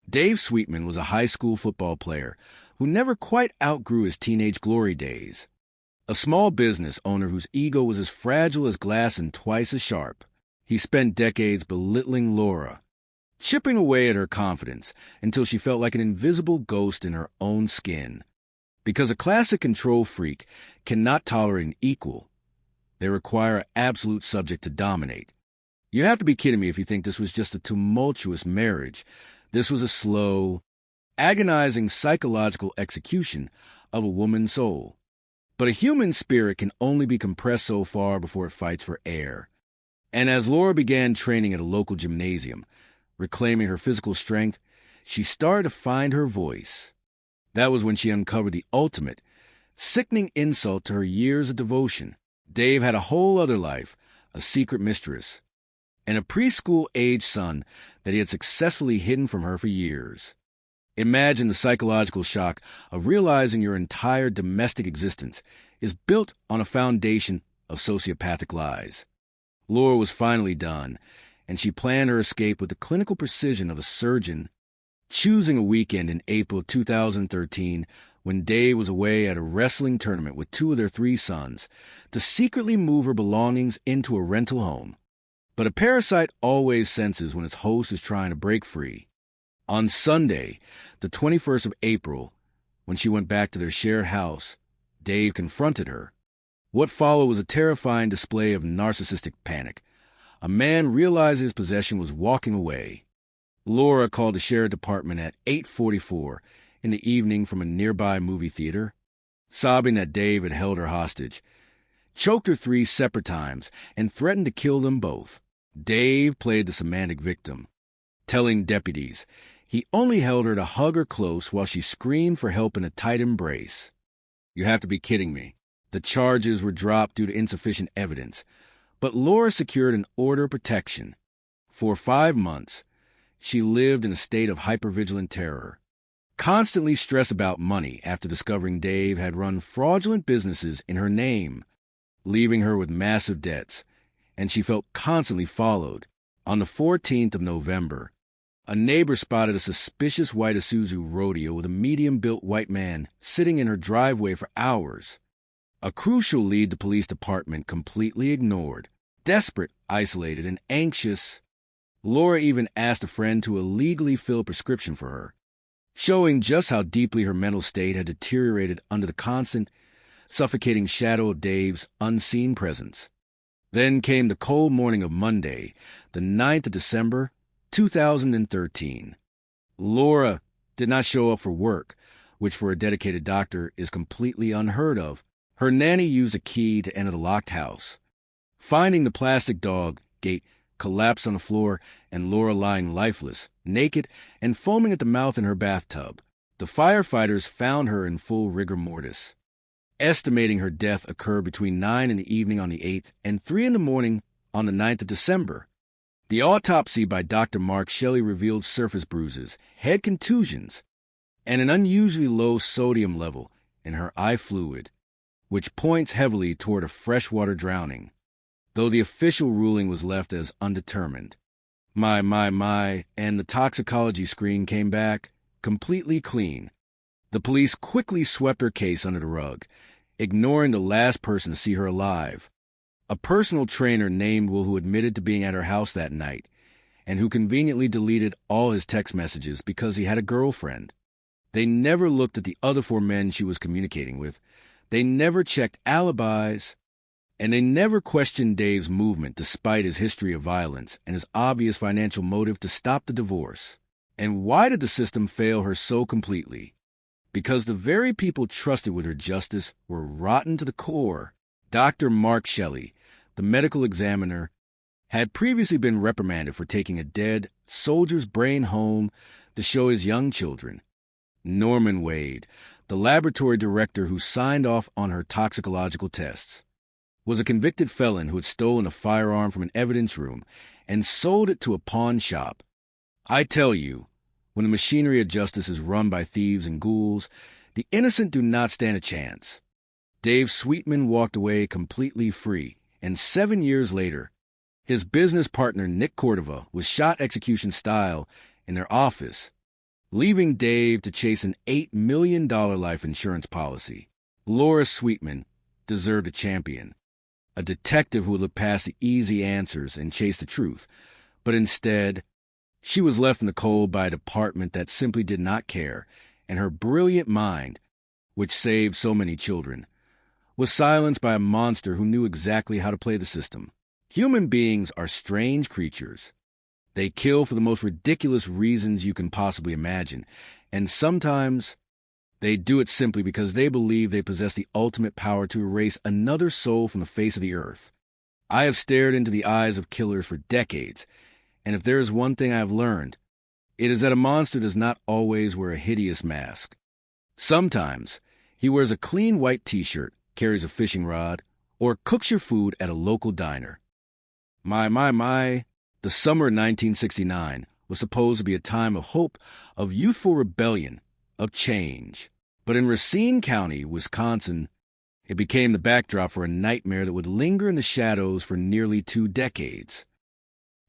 Dave Sweetman was a high school football player who never quite outgrew his teenage glory days. A small business owner whose ego was as fragile as glass and twice as sharp. He spent decades belittling Laura, chipping away at her confidence until she felt like an invisible ghost in her own skin. Because a classic control freak cannot tolerate an equal, they require an absolute subject to dominate. You have to be kidding me if you think this was just a tumultuous marriage. This was a slow, agonizing psychological execution of a woman's soul. But a human spirit can only be compressed so far before it fights for air. And as Laura began training at a local gymnasium, reclaiming her physical strength, she started to find her voice. That was when she uncovered the ultimate, sickening insult to her years of devotion. Dave had a whole other life, a secret mistress, and a preschool-age son that he had successfully hidden from her for years. Imagine the psychological shock of realizing your entire domestic existence is built on a foundation of sociopathic lies. Laura was finally done, and she planned her escape with the clinical precision of a surgeon, choosing a weekend in April 2013 when Dave was away at a wrestling tournament with 2 of their 3 sons to secretly move her belongings into a rental home. But a parasite always senses when its host is trying to break free. On Sunday, the 21st of April, when she went back to their shared house, Dave confronted her. What followed was a terrifying display of narcissistic panic. A man realized his possession was walking away. Laura called the sheriff department at 8:44 in the evening from a nearby movie theater, sobbing that Dave had held her hostage, choked her 3 separate times, and threatened to kill them both. Dave played the semantic victim, telling deputies he only held her to hug her close while she screamed for help in a tight embrace. You have to be kidding me. The charges were dropped due to insufficient evidence, but Laura secured an order of protection. For 5 months, she lived in a state of hypervigilant terror, constantly stressed about money after discovering Dave had run fraudulent businesses in her name, leaving her with massive debts, and she felt constantly followed. On the 14th of November, a neighbor spotted a suspicious white Isuzu rodeo with a medium-built white man sitting in her driveway for hours. A crucial lead the police department completely ignored. Desperate, isolated, and anxious, Laura even asked a friend to illegally fill a prescription for her, showing just how deeply her mental state had deteriorated under the constant, suffocating shadow of Dave's unseen presence. Then came the cold morning of Monday, the 9th of December, 2013. Laura did not show up for work, which for a dedicated doctor is completely unheard of. Her nanny used a key to enter the locked house. Finding the plastic dog gate collapsed on the floor and Laura lying lifeless, naked, and foaming at the mouth in her bathtub, the firefighters found her in full rigor mortis, estimating her death occurred between 9 in the evening on the 8th and 3 in the morning on the 9th of December. The autopsy by Dr. Mark Shelley revealed surface bruises, head contusions, and an unusually low sodium level in her eye fluid, which points heavily toward a freshwater drowning, though the official ruling was left as undetermined. And the toxicology screen came back completely clean. The police quickly swept her case under the rug, ignoring the last person to see her alive, a personal trainer named Will who admitted to being at her house that night and who conveniently deleted all his text messages because he had a girlfriend. They never looked at the other 4 men she was communicating with. They never checked alibis, and they never questioned Dave's movement despite his history of violence and his obvious financial motive to stop the divorce. And why did the system fail her so completely? Because the very people trusted with her justice were rotten to the core. Dr. Mark Shelley, the medical examiner, had previously been reprimanded for taking a dead soldier's brain home to show his young children. Norman Wade, the laboratory director who signed off on her toxicological tests, was a convicted felon who had stolen a firearm from an evidence room and sold it to a pawn shop. I tell you, when the machinery of justice is run by thieves and ghouls, the innocent do not stand a chance. Dave Sweetman walked away completely free, and 7 years later, his business partner Nick Cordova was shot execution style in their office, leaving Dave to chase an $8 million life insurance policy. Laura Sweetman deserved a champion, a detective who would look past the easy answers and chase the truth, but instead, she was left in the cold by a department that simply did not care, and her brilliant mind, which saved so many children, was silenced by a monster who knew exactly how to play the system. Human beings are strange creatures. They kill for the most ridiculous reasons you can possibly imagine, and sometimes they do it simply because they believe they possess the ultimate power to erase another soul from the face of the earth. I have stared into the eyes of killers for decades, and if there is one thing I have learned, it is that a monster does not always wear a hideous mask. Sometimes he wears a clean white t-shirt, carries a fishing rod, or cooks your food at a local diner. The summer of 1969 was supposed to be a time of hope, of youthful rebellion, of change. But in Racine County, Wisconsin, it became the backdrop for a nightmare that would linger in the shadows for nearly 2 decades.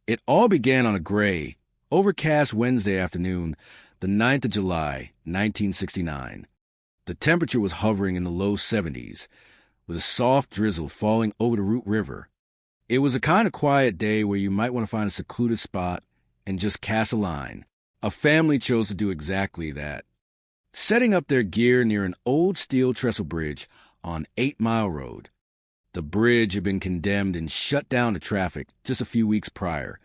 It all began on a gray, overcast Wednesday afternoon, the 9th of July, 1969. The temperature was hovering in the low 70s, with a soft drizzle falling over the Root River. It was a kind of quiet day where you might want to find a secluded spot and just cast a line. A family chose to do exactly that, setting up their gear near an old steel trestle bridge on 8 Mile Road. The bridge had been condemned and shut down to traffic just a few weeks prior,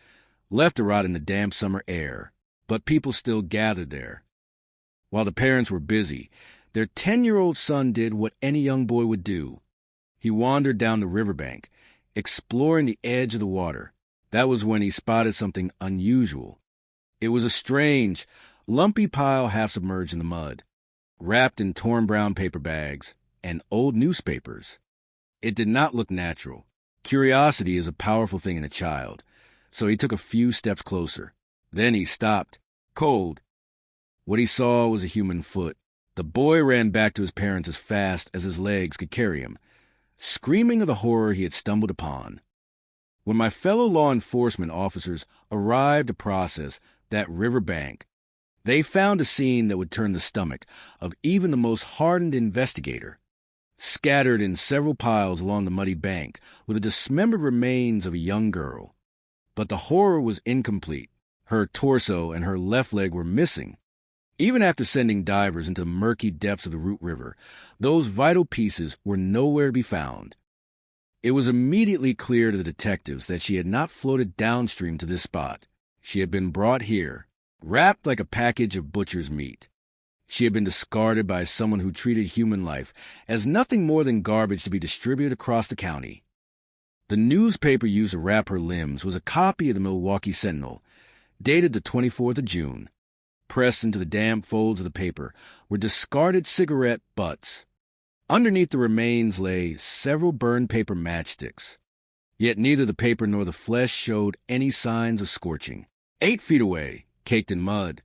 left to rot in the damp summer air, but people still gathered there. While the parents were busy, their 10-year-old son did what any young boy would do. He wandered down the riverbank, exploring the edge of the water. That was when he spotted something unusual. It was a strange, lumpy pile half submerged in the mud, wrapped in torn brown paper bags and old newspapers. It did not look natural. Curiosity is a powerful thing in a child, so he took a few steps closer. Then he stopped, cold. What he saw was a human foot. The boy ran back to his parents as fast as his legs could carry him, screaming of the horror he had stumbled upon. When my fellow law enforcement officers arrived to process that riverbank, they found a scene that would turn the stomach of even the most hardened investigator. Scattered in several piles along the muddy bank were the dismembered remains of a young girl. But the horror was incomplete. Her torso and her left leg were missing. Even after sending divers into the murky depths of the Root River, those vital pieces were nowhere to be found. It was immediately clear to the detectives that she had not floated downstream to this spot. She had been brought here, wrapped like a package of butcher's meat. She had been discarded by someone who treated human life as nothing more than garbage to be distributed across the county. The newspaper used to wrap her limbs was a copy of the Milwaukee Sentinel, dated the 24th of June. Pressed into the damp folds of the paper were discarded cigarette butts. Underneath the remains lay several burned paper matchsticks. Yet neither the paper nor the flesh showed any signs of scorching. 8 feet away, caked in mud,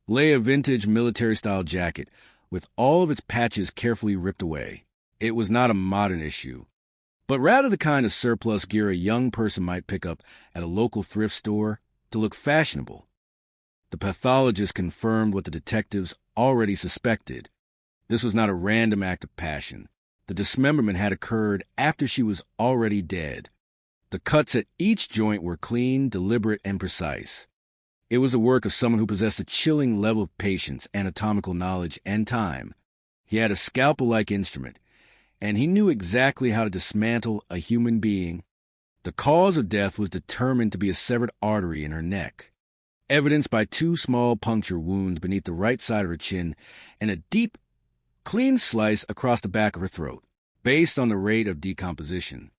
lay a vintage military-style jacket with all of its patches carefully ripped away. It was not a modern issue, but rather the kind of surplus gear a young person might pick up at a local thrift store to look fashionable. The pathologist confirmed what the detectives already suspected. This was not a random act of passion. The dismemberment had occurred after she was already dead. The cuts at each joint were clean, deliberate, and precise. It was the work of someone who possessed a chilling level of patience, anatomical knowledge, and time. He had a scalpel-like instrument, and he knew exactly how to dismantle a human being. The cause of death was determined to be a severed artery in her neck, evidenced by 2 small puncture wounds beneath the right side of her chin and a deep, clean slice across the back of her throat, based on the rate of decomposition.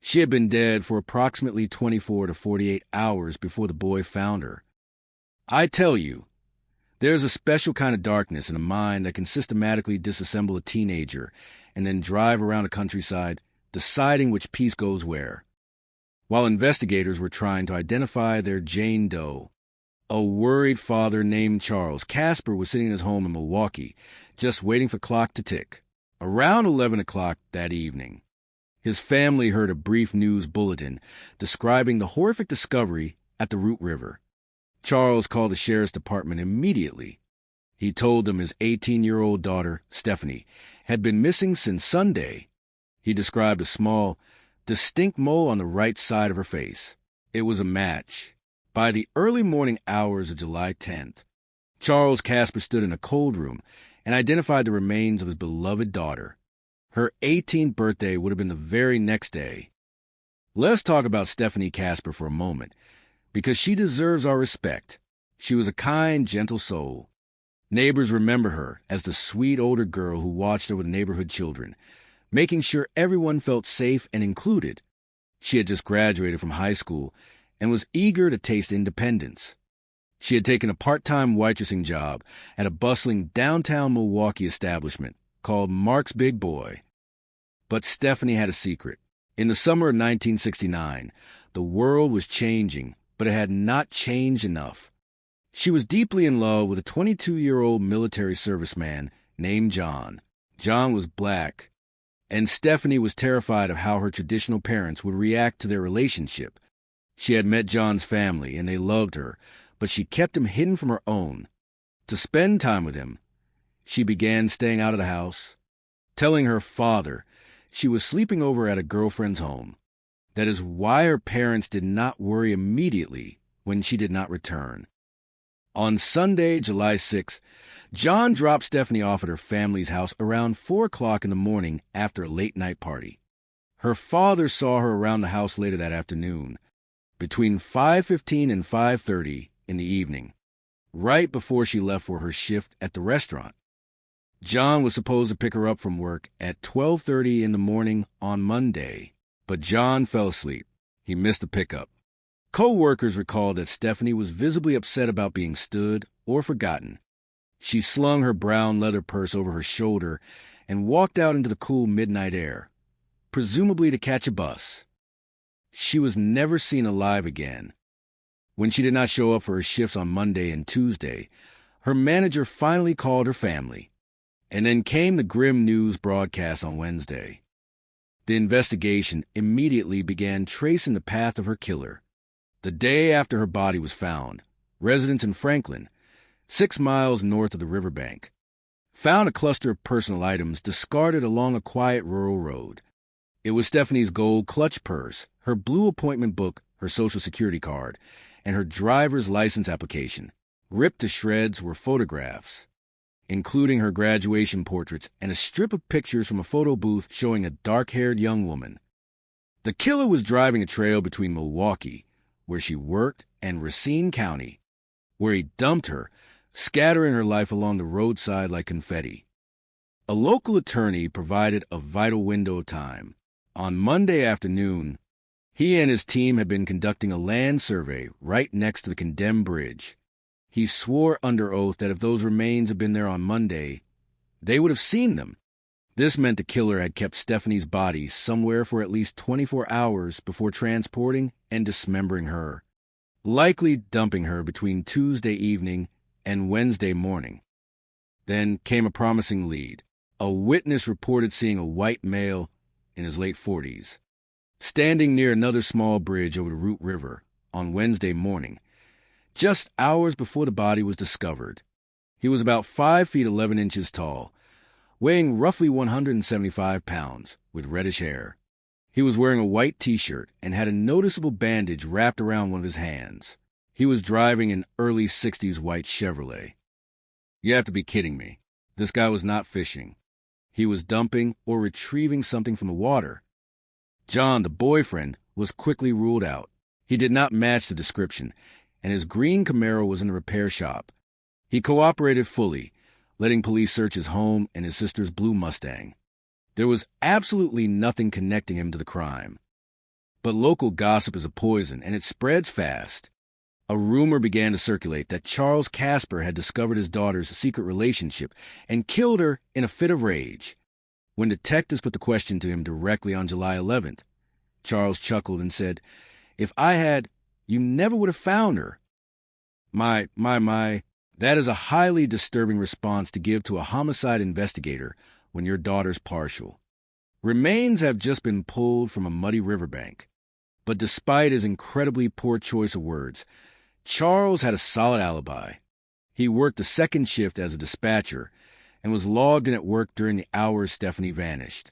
She had been dead for approximately 24 to 48 hours before the boy found her. I tell you, there's a special kind of darkness in a mind that can systematically disassemble a teenager and then drive around the countryside, deciding which piece goes where. While investigators were trying to identify their Jane Doe, a worried father named Charles Casper was sitting in his home in Milwaukee, just waiting for the clock to tick. Around 11 o'clock that evening, his family heard a brief news bulletin describing the horrific discovery at the Root River. Charles called the sheriff's department immediately. He told them his 18-year-old daughter, Stephanie, had been missing since Sunday. He described a small, distinct mole on the right side of her face. It was a match. By the early morning hours of July 10th, Charles Casper stood in a cold room and identified the remains of his beloved daughter. Her 18th birthday would have been the very next day. Let's talk about Stephanie Casper for a moment, because she deserves our respect. She was a kind, gentle soul. Neighbors remember her as the sweet older girl who watched over the neighborhood children, making sure everyone felt safe and included. She had just graduated from high school and was eager to taste independence. She had taken a part-time waitressing job at a bustling downtown Milwaukee establishment called Mark's Big Boy. But Stephanie had a secret. In the summer of 1969, the world was changing, but it had not changed enough. She was deeply in love with a 22-year-old military serviceman named John. John was black, and Stephanie was terrified of how her traditional parents would react to their relationship. She had met John's family, and they loved her, but she kept him hidden from her own. To spend time with him, she began staying out of the house, telling her father she was sleeping over at a girlfriend's home. That is why her parents did not worry immediately when she did not return. On Sunday, July 6th, John dropped Stephanie off at her family's house around 4 o'clock in the morning after a late-night party. Her father saw her around the house later that afternoon, between 5:15 and 5:30 in the evening, right before she left for her shift at the restaurant. John was supposed to pick her up from work at 12:30 in the morning on Monday, but John fell asleep. He missed the pickup. Co-workers recalled that Stephanie was visibly upset about being stood or forgotten. She slung her brown leather purse over her shoulder and walked out into the cool midnight air, presumably to catch a bus. She was never seen alive again. When she did not show up for her shifts on Monday and Tuesday, her manager finally called her family, and then came the grim news broadcast on Wednesday. The investigation immediately began tracing the path of her killer. The day after her body was found, residents in Franklin, 6 miles north of the riverbank, found a cluster of personal items discarded along a quiet rural road. It was Stephanie's gold clutch purse, her blue appointment book, her Social Security card, and her driver's license application. Ripped to shreds were photographs, including her graduation portraits and a strip of pictures from a photo booth showing a dark-haired young woman. The killer was driving a trail between Milwaukee, where she worked, and Racine County, where he dumped her, scattering her life along the roadside like confetti. A local attorney provided a vital window of time. On Monday afternoon, he and his team had been conducting a land survey right next to the condemned bridge. He swore under oath that if those remains had been there on Monday, they would have seen them. This meant the killer had kept Stephanie's body somewhere for at least 24 hours before transporting and dismembering her, likely dumping her between Tuesday evening and Wednesday morning. Then came a promising lead. A witness reported seeing a white male in his late 40s, standing near another small bridge over the Root River on Wednesday morning, just hours before the body was discovered. He was about 5 feet 11 inches tall, weighing roughly 175 pounds, with reddish hair. He was wearing a white T-shirt and had a noticeable bandage wrapped around one of his hands. He was driving an early 60s white Chevrolet. You have to be kidding me. This guy was not fishing. He was dumping or retrieving something from the water. John, the boyfriend, was quickly ruled out. He did not match the description, and his green Camaro was in the repair shop. He cooperated fully, letting police search his home and his sister's blue Mustang. There was absolutely nothing connecting him to the crime. But local gossip is a poison, and it spreads fast. A rumor began to circulate that Charles Casper had discovered his daughter's secret relationship and killed her in a fit of rage. When detectives put the question to him directly on July 11th, Charles chuckled and said, "If I had, you never would have found her." My, that is a highly disturbing response to give to a homicide investigator when your daughter's partial. Remains have just been pulled from a muddy riverbank. But despite his incredibly poor choice of words, Charles had a solid alibi. He worked a second shift as a dispatcher and was logged in at work during the hours Stephanie vanished.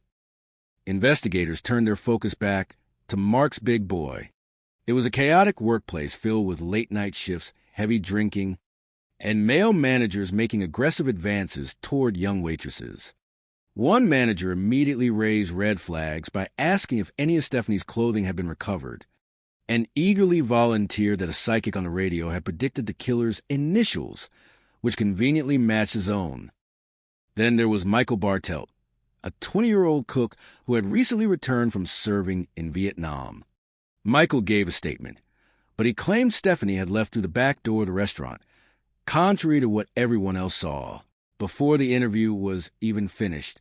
Investigators turned their focus back to Mark's big boy. It was a chaotic workplace filled with late-night shifts, heavy drinking, and male managers making aggressive advances toward young waitresses. One manager immediately raised red flags by asking if any of Stephanie's clothing had been recovered, and eagerly volunteered that a psychic on the radio had predicted the killer's initials, which conveniently matched his own. Then there was Michael Bartelt, a 20-year-old cook who had recently returned from serving in Vietnam. Michael gave a statement, but he claimed Stephanie had left through the back door of the restaurant, contrary to what everyone else saw. Before the interview was even finished,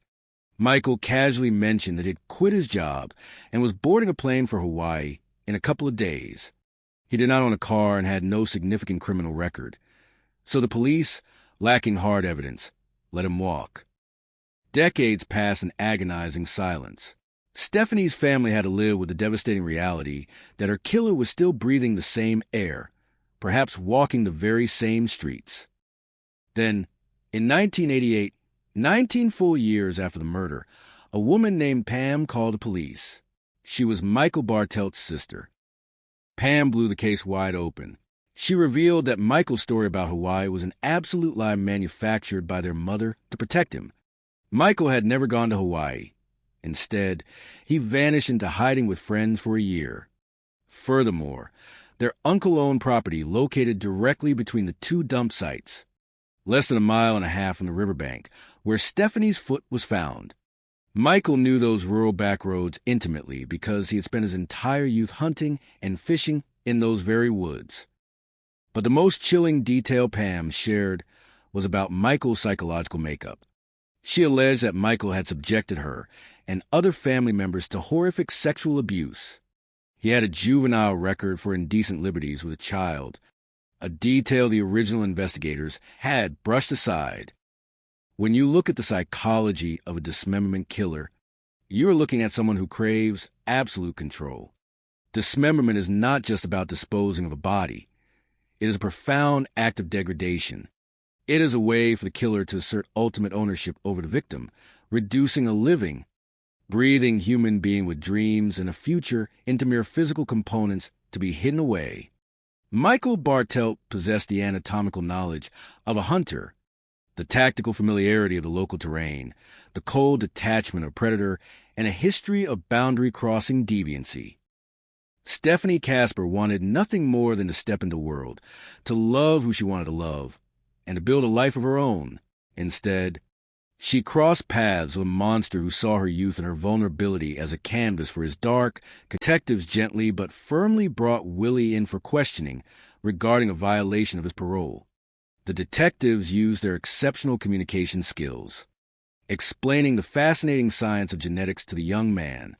Michael casually mentioned that he'd quit his job and was boarding a plane for Hawaii in a couple of days. He did not own a car and had no significant criminal record, so the police, lacking hard evidence, let him walk. Decades passed in agonizing silence. Stephanie's family had to live with the devastating reality that her killer was still breathing the same air, perhaps walking the very same streets. Then, in 1988, 19 full years after the murder, a woman named Pam called the police. She was Michael Bartelt's sister. Pam blew the case wide open. She revealed that Michael's story about Hawaii was an absolute lie manufactured by their mother to protect him. Michael had never gone to Hawaii. Instead, he vanished into hiding with friends for a year. Furthermore, their uncle owned property located directly between the two dump sites, less than a mile and a half from the riverbank, where Stephanie's foot was found. Michael knew those rural back roads intimately because he had spent his entire youth hunting and fishing in those very woods. But the most chilling detail Pam shared was about Michael's psychological makeup. She alleged that Michael had subjected her and other family members to horrific sexual abuse. He had a juvenile record for indecent liberties with a child, a detail the original investigators had brushed aside. When you look at the psychology of a dismemberment killer, you're looking at someone who craves absolute control. Dismemberment is not just about disposing of a body. It is a profound act of degradation. It is a way for the killer to assert ultimate ownership over the victim, reducing a living, breathing human being with dreams and a future into mere physical components to be hidden away. Michael Bartelt possessed the anatomical knowledge of a hunter, the tactical familiarity of the local terrain, the cold detachment of a predator, and a history of boundary-crossing deviancy. Stephanie Casper wanted nothing more than to step into the world, to love who she wanted to love, and to build a life of her own. Instead, she crossed paths with a monster who saw her youth and her vulnerability as a canvas for his dark. Detectives gently but firmly brought Willie in for questioning regarding a violation of his parole. The detectives used their exceptional communication skills, explaining the fascinating science of genetics to the young man.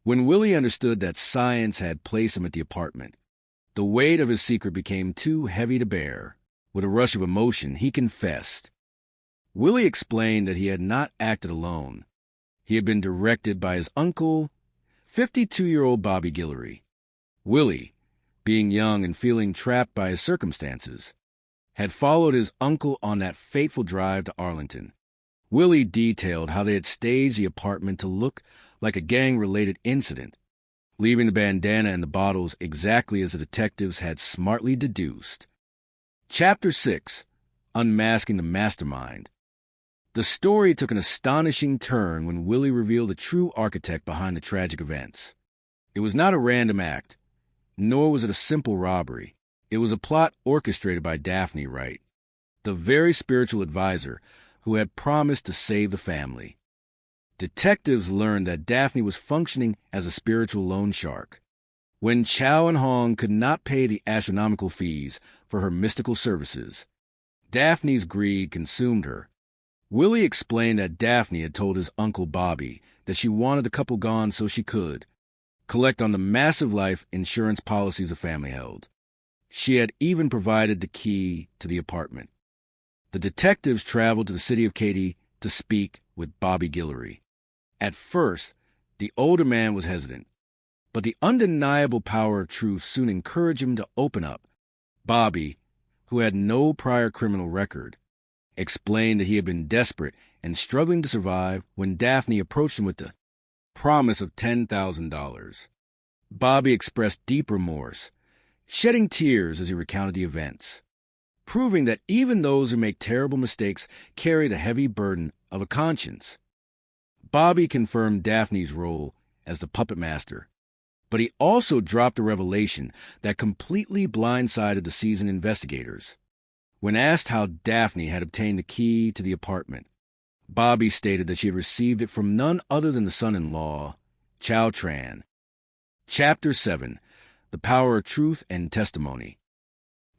When Willie understood that science had placed him at the apartment, the weight of his secret became too heavy to bear. With a rush of emotion, he confessed. Willie explained that he had not acted alone. He had been directed by his uncle, 52-year-old Bobby Guillory. Willie, being young and feeling trapped by his circumstances, had followed his uncle on that fateful drive to Arlington. Willie detailed how they had staged the apartment to look like a gang-related incident, leaving the bandana and the bottles exactly as the detectives had smartly deduced. Chapter 6, Unmasking the Mastermind. The story took an astonishing turn when Willie revealed the true architect behind the tragic events. It was not a random act, nor was it a simple robbery. It was a plot orchestrated by Daphne Wright, the very spiritual advisor who had promised to save the family. Detectives learned that Daphne was functioning as a spiritual loan shark. When Chow and Hong could not pay the astronomical fees for her mystical services, Daphne's greed consumed her. Willie explained that Daphne had told his uncle Bobby that she wanted the couple gone so she could collect on the massive life insurance policies the family held. She had even provided the key to the apartment. The detectives traveled to the city of Katy to speak with Bobby Guillory. At first, the older man was hesitant, but the undeniable power of truth soon encouraged him to open up. Bobby, who had no prior criminal record, explained that he had been desperate and struggling to survive when Daphne approached him with the promise of $10,000. Bobby expressed deep remorse, shedding tears as he recounted the events, proving that even those who make terrible mistakes carry the heavy burden of a conscience. Bobby confirmed Daphne's role as the puppet master, but he also dropped a revelation that completely blindsided the seasoned investigators. When asked how Daphne had obtained the key to the apartment, Bobby stated that she had received it from none other than the son-in-law, Chow Tran. Chapter 7, The Power of Truth and Testimony.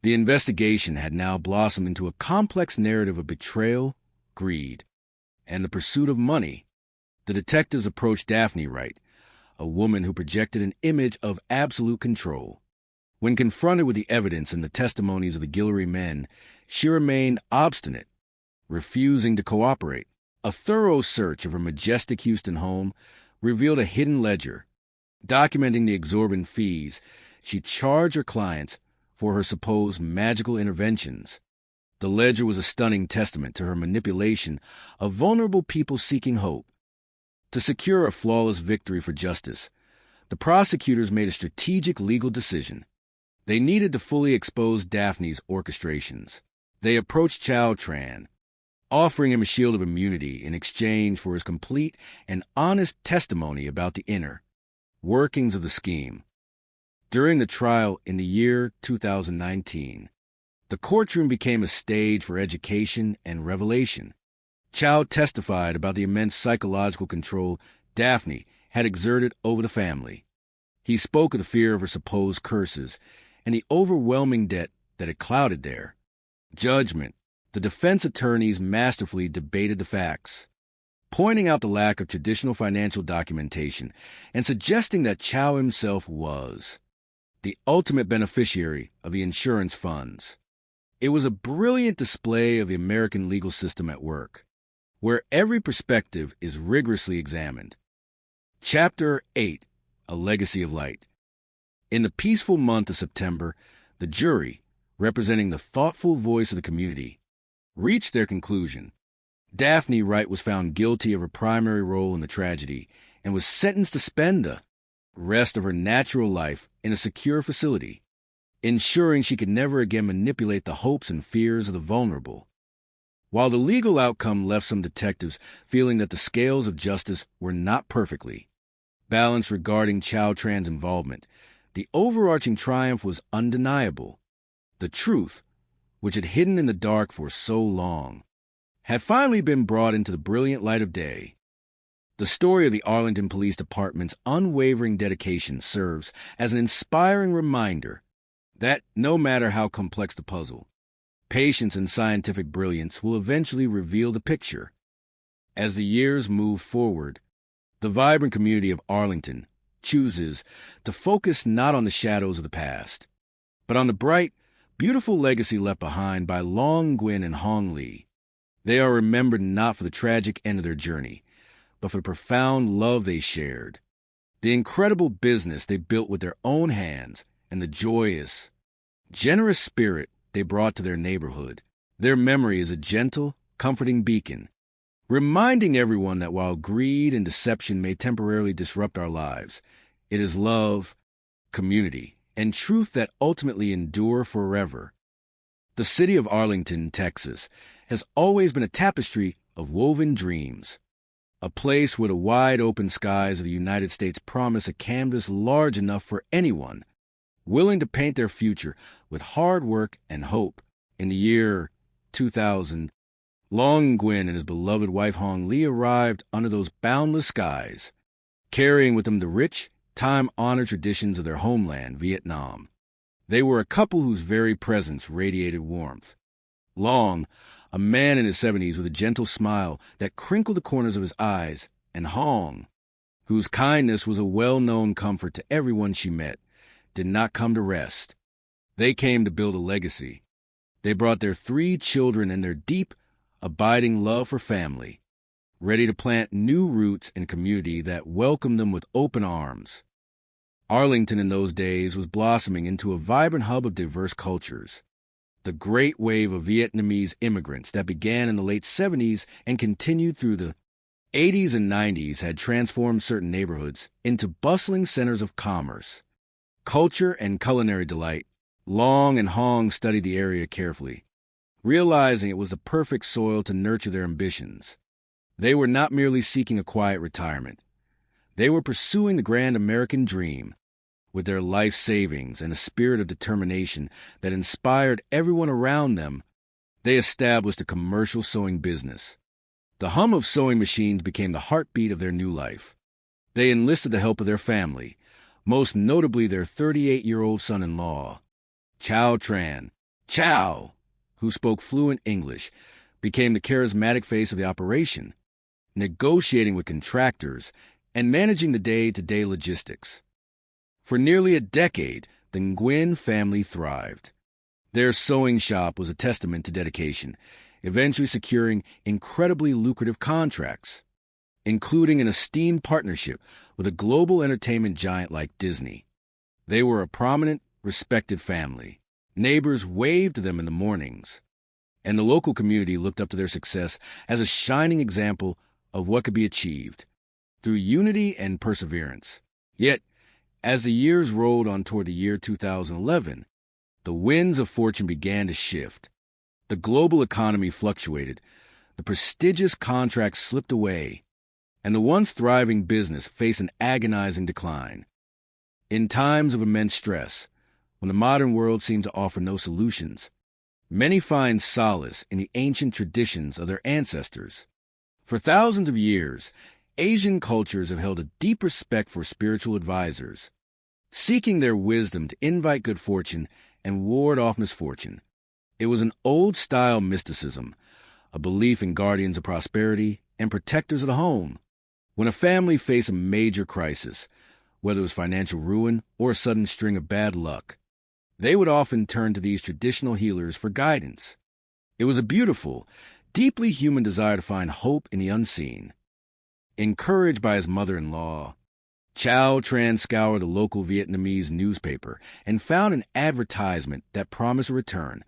The investigation had now blossomed into a complex narrative of betrayal, greed, and the pursuit of money. The detectives approached Daphne Wright, a woman who projected an image of absolute control. When confronted with the evidence and the testimonies of the Guillory men, she remained obstinate, refusing to cooperate. A thorough search of her majestic Houston home revealed a hidden ledger, documenting the exorbitant fees she charged her clients for her supposed magical interventions. The ledger was a stunning testament to her manipulation of vulnerable people seeking hope. To secure a flawless victory for justice, the prosecutors made a strategic legal decision. They needed to fully expose Daphne's orchestrations. They approached Chow Tran, offering him a shield of immunity in exchange for his complete and honest testimony about the inner workings of the scheme. During the trial in the year 2019, the courtroom became a stage for education and revelation. Chow testified about the immense psychological control Daphne had exerted over the family. He spoke of the fear of her supposed curses and the overwhelming debt that had clouded their judgment. The defense attorneys masterfully debated the facts, pointing out the lack of traditional financial documentation and suggesting that Chow himself was the ultimate beneficiary of the insurance funds. It was a brilliant display of the American legal system at work, where every perspective is rigorously examined. Chapter 8, A Legacy of Light. In the peaceful month of September, the jury, representing the thoughtful voice of the community, reached their conclusion. Daphne Wright was found guilty of her primary role in the tragedy and was sentenced to spend the rest of her natural life in a secure facility, ensuring she could never again manipulate the hopes and fears of the vulnerable. While the legal outcome left some detectives feeling that the scales of justice were not perfectly balanced regarding Chow Tran's involvement, the overarching triumph was undeniable. The truth, which had hidden in the dark for so long, had finally been brought into the brilliant light of day. The story of the Arlington Police Department's unwavering dedication serves as an inspiring reminder that no matter how complex the puzzle, patience and scientific brilliance will eventually reveal the picture. As the years move forward, the vibrant community of Arlington chooses to focus not on the shadows of the past, but on the bright, beautiful legacy left behind by Long Nguyen and Hong Lee. They are remembered not for the tragic end of their journey, but for the profound love they shared, the incredible business they built with their own hands, and the joyous, generous spirit they brought to their neighborhood. Their memory is a gentle, comforting beacon, reminding everyone that while greed and deception may temporarily disrupt our lives, it is love, community, and truth that ultimately endure forever. The city of Arlington, Texas, has always been a tapestry of woven dreams, a place where the wide open skies of the United States promise a canvas large enough for anyone willing to paint their future with hard work and hope. In the year 2000, Long Nguyen and his beloved wife Hong Lee arrived under those boundless skies, carrying with them the rich, time-honored traditions of their homeland, Vietnam. They were a couple whose very presence radiated warmth. Long, a man in his 70s with a gentle smile that crinkled the corners of his eyes, and Hong, whose kindness was a well-known comfort to everyone she met, did not come to rest. They came to build a legacy. They brought their 3 children and their deep, abiding love for family, ready to plant new roots in a community that welcomed them with open arms. Arlington in those days was blossoming into a vibrant hub of diverse cultures. The great wave of Vietnamese immigrants that began in the late 70s and continued through the 80s and 90s had transformed certain neighborhoods into bustling centers of commerce, culture, and culinary delight. Long and Hong studied the area carefully, realizing it was the perfect soil to nurture their ambitions. They were not merely seeking a quiet retirement. They were pursuing the grand American dream. With their life savings and a spirit of determination that inspired everyone around them, they established a commercial sewing business. The hum of sewing machines became the heartbeat of their new life. They enlisted the help of their family, most notably their 38-year-old son-in-law, Chow Tran. Chow, who spoke fluent English, became the charismatic face of the operation, negotiating with contractors and managing the day-to-day logistics. For nearly a decade, the Nguyen family thrived. Their sewing shop was a testament to dedication, eventually securing incredibly lucrative contracts, including an esteemed partnership with a global entertainment giant like Disney. They were a prominent, respected family. Neighbors waved to them in the mornings, and the local community looked up to their success as a shining example of what could be achieved through unity and perseverance. Yet, As the years rolled on toward the year 2011, the winds of fortune began to shift. The global economy fluctuated, the prestigious contracts slipped away, and the once thriving business faced an agonizing decline. In times of immense stress, when the modern world seemed to offer no solutions, many find solace in the ancient traditions of their ancestors. For thousands of years, Asian cultures have held a deep respect for spiritual advisors, seeking their wisdom to invite good fortune and ward off misfortune. It was an old-style mysticism, a belief in guardians of prosperity and protectors of the home. When a family faced a major crisis, whether it was financial ruin or a sudden string of bad luck, they would often turn to these traditional healers for guidance. It was a beautiful, deeply human desire to find hope in the unseen. Encouraged by his mother-in-law, Chao Tran scoured the local Vietnamese newspaper and found an advertisement that promised a return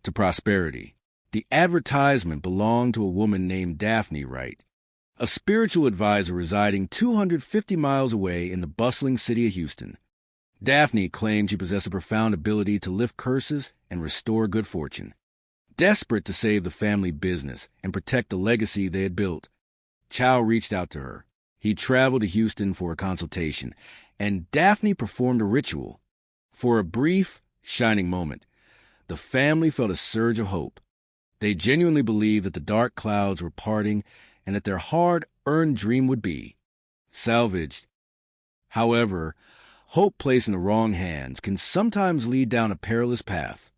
to prosperity. The advertisement belonged to a woman named Daphne Wright, a spiritual advisor residing 250 miles away in the bustling city of Houston. Daphne claimed she possessed a profound ability to lift curses and restore good fortune. Desperate to save the family business and protect the legacy they had built, Chao reached out to her. He traveled to Houston for a consultation, and Daphne performed a ritual. For a brief, shining moment, the family felt a surge of hope. They genuinely believed that the dark clouds were parting and that their hard-earned dream would be salvaged. However, hope placed in the wrong hands can sometimes lead down a perilous path.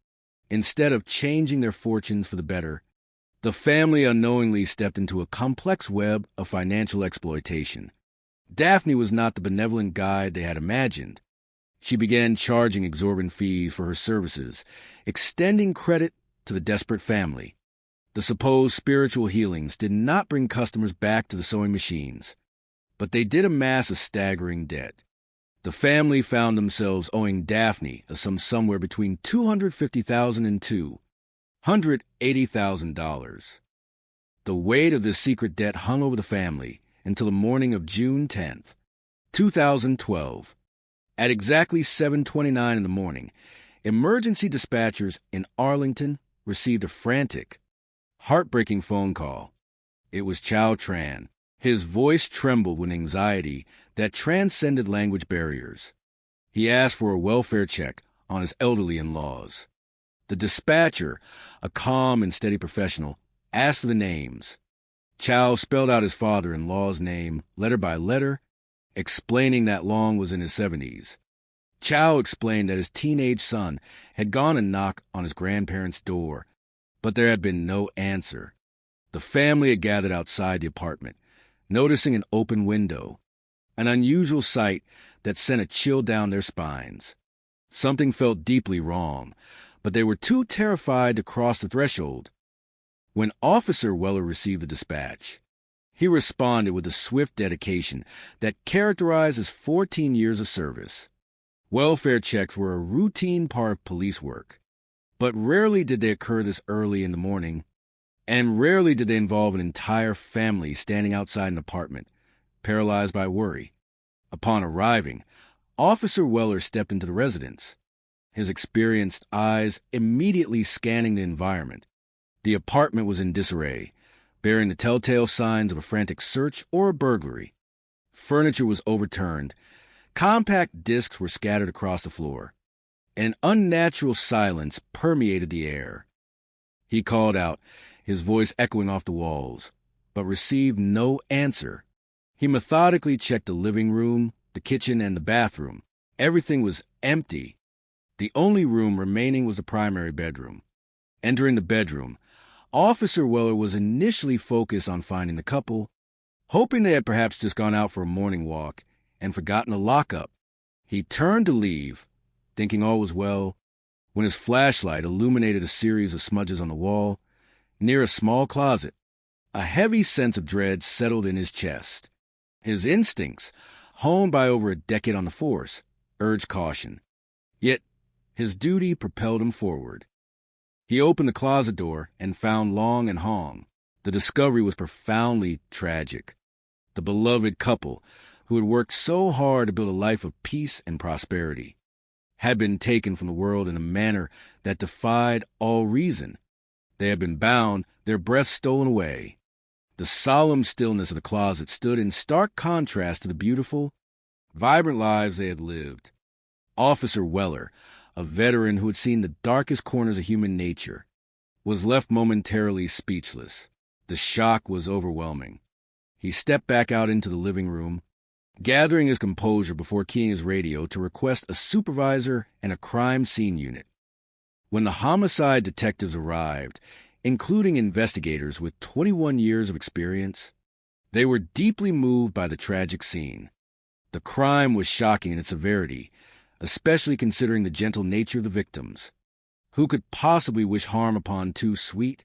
Instead of changing their fortunes for the better, the family unknowingly stepped into a complex web of financial exploitation. Daphne was not the benevolent guide they had imagined. She began charging exorbitant fees for her services, extending credit to the desperate family. The supposed spiritual healings did not bring customers back to the sewing machines, but they did amass a staggering debt. The family found themselves owing Daphne a sum somewhere between $250,000 and $280,000. The weight of this secret debt hung over the family until the morning of June 10th, 2012. At exactly 7:29 in the morning, emergency dispatchers in Arlington received a frantic, heartbreaking phone call. It was Chao Tran. His voice trembled with anxiety that transcended language barriers. He asked for a welfare check on his elderly in-laws. The dispatcher, a calm and steady professional, asked for the names. Chao spelled out his father-in-law's name, letter by letter, explaining that Long was in his 70s. Chao explained that his teenage son had gone and knocked on his grandparents' door, but there had been no answer. The family had gathered outside the apartment, noticing an open window, an unusual sight that sent a chill down their spines. Something felt deeply wrong, but they were too terrified to cross the threshold. When Officer Weller received the dispatch, he responded with the swift dedication that characterized his 14 years of service. Welfare checks were a routine part of police work, but rarely did they occur this early in the morning, and rarely did they involve an entire family standing outside an apartment, paralyzed by worry. Upon arriving, Officer Weller stepped into the residence, his experienced eyes immediately scanning the environment. The apartment was in disarray, bearing the telltale signs of a frantic search or a burglary. Furniture was overturned. Compact discs were scattered across the floor. An unnatural silence permeated the air. He called out, his voice echoing off the walls, but received no answer. He methodically checked the living room, the kitchen, and the bathroom. Everything was empty. The only room remaining was the primary bedroom. Entering the bedroom, Officer Weller was initially focused on finding the couple, hoping they had perhaps just gone out for a morning walk and forgotten the lockup. He turned to leave, thinking all was well, when his flashlight illuminated a series of smudges on the wall. Near a small closet, a heavy sense of dread settled in his chest. His instincts, honed by over a decade on the force, urged caution. Yet his duty propelled him forward. He opened the closet door and found Long and Hong. The discovery was profoundly tragic. The beloved couple, who had worked so hard to build a life of peace and prosperity, had been taken from the world in a manner that defied all reason. They had been bound, their breaths stolen away. The solemn stillness of the closet stood in stark contrast to the beautiful, vibrant lives they had lived. Officer Weller, a veteran who had seen the darkest corners of human nature, was left momentarily speechless. The shock was overwhelming. He stepped back out into the living room, gathering his composure before keying his radio to request a supervisor and a crime scene unit. When the homicide detectives arrived, including investigators with 21 years of experience, they were deeply moved by the tragic scene. The crime was shocking in its severity, especially considering the gentle nature of the victims. Who could possibly wish harm upon two sweet,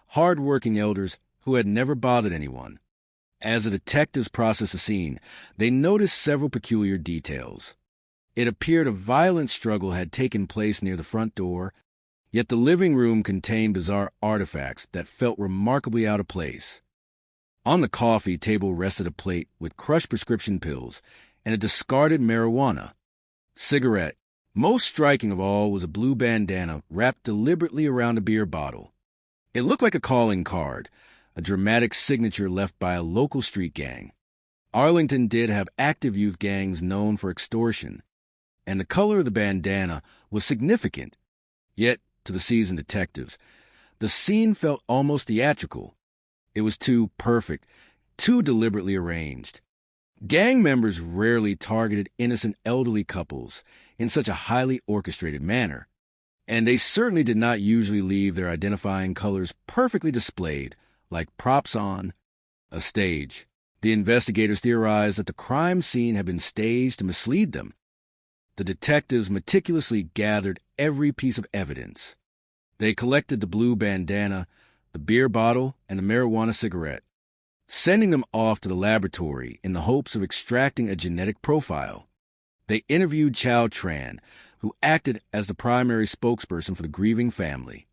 hard-working elders who had never bothered anyone? As the detectives processed the scene, they noticed several peculiar details. It appeared a violent struggle had taken place near the front door, yet the living room contained bizarre artifacts that felt remarkably out of place. On the coffee table rested a plate with crushed prescription pills and a discarded marijuana cigarette. Most striking of all was a blue bandana wrapped deliberately around a beer bottle. It looked like a calling card, a dramatic signature left by a local street gang. Arlington did have active youth gangs known for extortion, and the color of the bandana was significant. Yet, to the seasoned detectives, the scene felt almost theatrical. It was too perfect, too deliberately arranged. Gang members rarely targeted innocent elderly couples in such a highly orchestrated manner, and they certainly did not usually leave their identifying colors perfectly displayed like props on a stage. The investigators theorized that the crime scene had been staged to mislead them. The detectives meticulously gathered every piece of evidence. They collected the blue bandana, the beer bottle, and the marijuana cigarette, sending them off to the laboratory in the hopes of extracting a genetic profile. They interviewed Chow Tran, who acted as the primary spokesperson for the grieving family.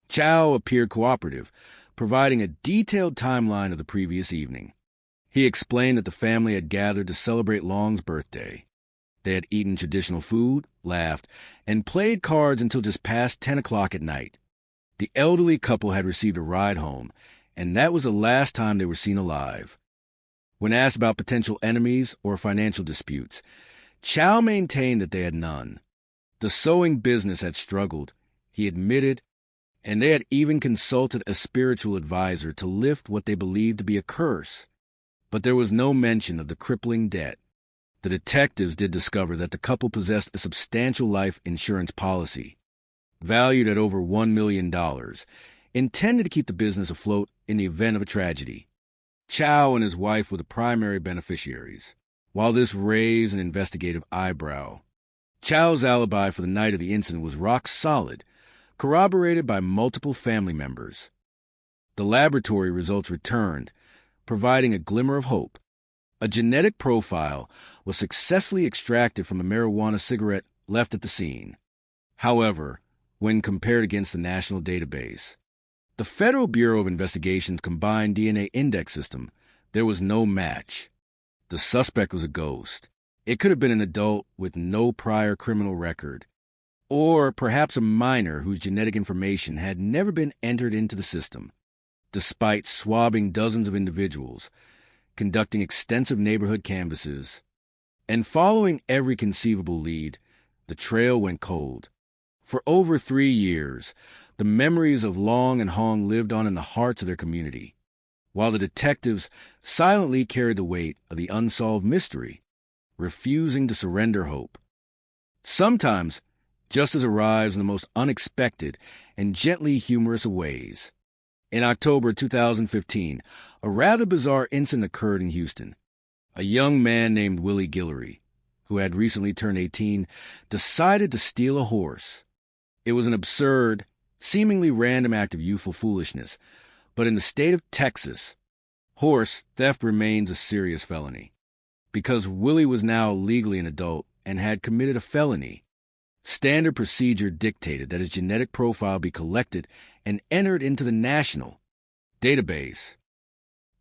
Chow appeared cooperative, providing a detailed timeline of the previous evening. He explained that the family had gathered to celebrate Long's birthday. They had eaten traditional food, laughed, and played cards until just past 10 o'clock at night. The elderly couple had received a ride home, and that was the last time they were seen alive. When asked about potential enemies or financial disputes, Chow maintained that they had none. The sewing business had struggled, he admitted, and they had even consulted a spiritual advisor to lift what they believed to be a curse. But there was no mention of the crippling debt. The detectives did discover that the couple possessed a substantial life insurance policy, valued at over $1 million, intended to keep the business afloat in the event of a tragedy. Chow and his wife were the primary beneficiaries. While this raised an investigative eyebrow, Chow's alibi for the night of the incident was rock solid, corroborated by multiple family members. The laboratory results returned, providing a glimmer of hope. A genetic profile was successfully extracted from a marijuana cigarette left at the scene. However, when compared against the national database, the Federal Bureau of Investigation's combined DNA index system, there was no match. The suspect was a ghost. It could have been an adult with no prior criminal record, or perhaps a minor whose genetic information had never been entered into the system. Despite swabbing dozens of individuals, conducting extensive neighborhood canvasses, and following every conceivable lead, the trail went cold. For over 3 years, the memories of Long and Hong lived on in the hearts of their community, while the detectives silently carried the weight of the unsolved mystery, refusing to surrender hope. Sometimes, justice arrives in the most unexpected and gently humorous of ways. In October 2015, a rather bizarre incident occurred in Houston. A young man named Willie Guillory, who had recently turned 18, decided to steal a horse. It was an absurd, seemingly random act of youthful foolishness, but in the state of Texas, horse theft remains a serious felony. Because Willie was now legally an adult and had committed a felony, standard procedure dictated that his genetic profile be collected and entered into the national database.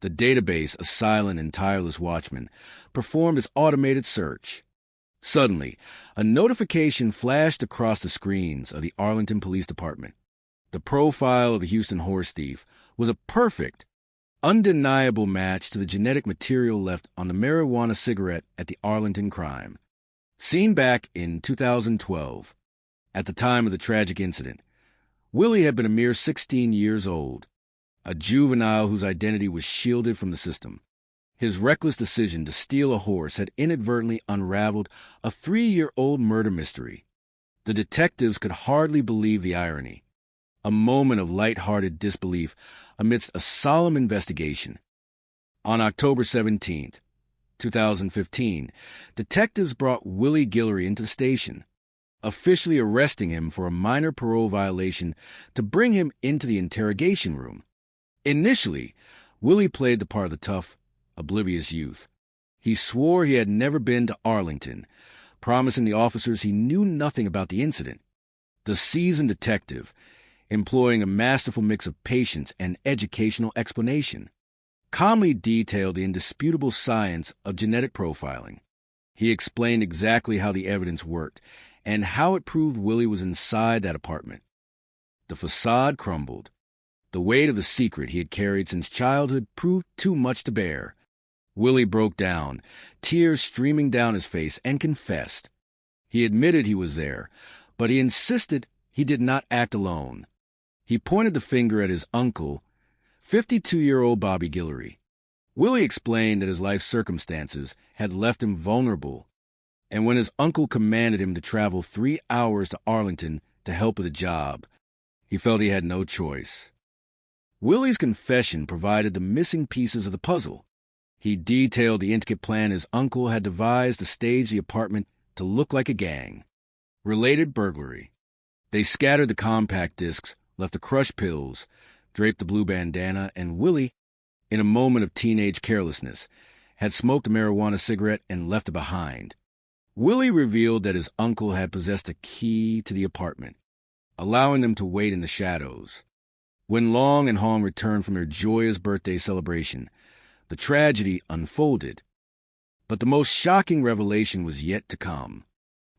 The database, a silent and tireless watchman, performed its automated search. Suddenly, a notification flashed across the screens of the Arlington Police Department. The profile of the Houston horse thief was a perfect, undeniable match to the genetic material left on the marijuana cigarette at the Arlington crime. Seen back in 2012, at the time of the tragic incident, Willie had been a mere 16 years old, a juvenile whose identity was shielded from the system. His reckless decision to steal a horse had inadvertently unraveled a 3-year-old murder mystery. The detectives could hardly believe the irony. A moment of light-hearted disbelief amidst a solemn investigation. On October 17th, 2015, detectives brought Willie Guillory into the station, officially arresting him for a minor parole violation to bring him into the interrogation room. Initially, Willie played the part of the tough, oblivious youth. He swore he had never been to Arlington, promising the officers he knew nothing about the incident. The seasoned detective, employing a masterful mix of patience and educational explanation, calmly detailed the indisputable science of genetic profiling. He explained exactly how the evidence worked and how it proved Willie was inside that apartment. The facade crumbled. The weight of the secret he had carried since childhood proved too much to bear. Willie broke down, tears streaming down his face, and confessed. He admitted he was there, but he insisted he did not act alone. He pointed the finger at his uncle, 52-year-old Bobby Guillory. Willie explained that his life circumstances had left him vulnerable, and when his uncle commanded him to travel 3 hours to Arlington to help with a job, he felt he had no choice. Willie's confession provided the missing pieces of the puzzle. He detailed the intricate plan his uncle had devised to stage the apartment to look like a gang. Related burglary. They scattered the compact discs, left the crushed pills, draped the blue bandana, and Willie, in a moment of teenage carelessness, had smoked a marijuana cigarette and left it behind. Willie revealed that his uncle had possessed a key to the apartment, allowing them to wait in the shadows. When Long and Hong returned from their joyous birthday celebration, the tragedy unfolded. But the most shocking revelation was yet to come.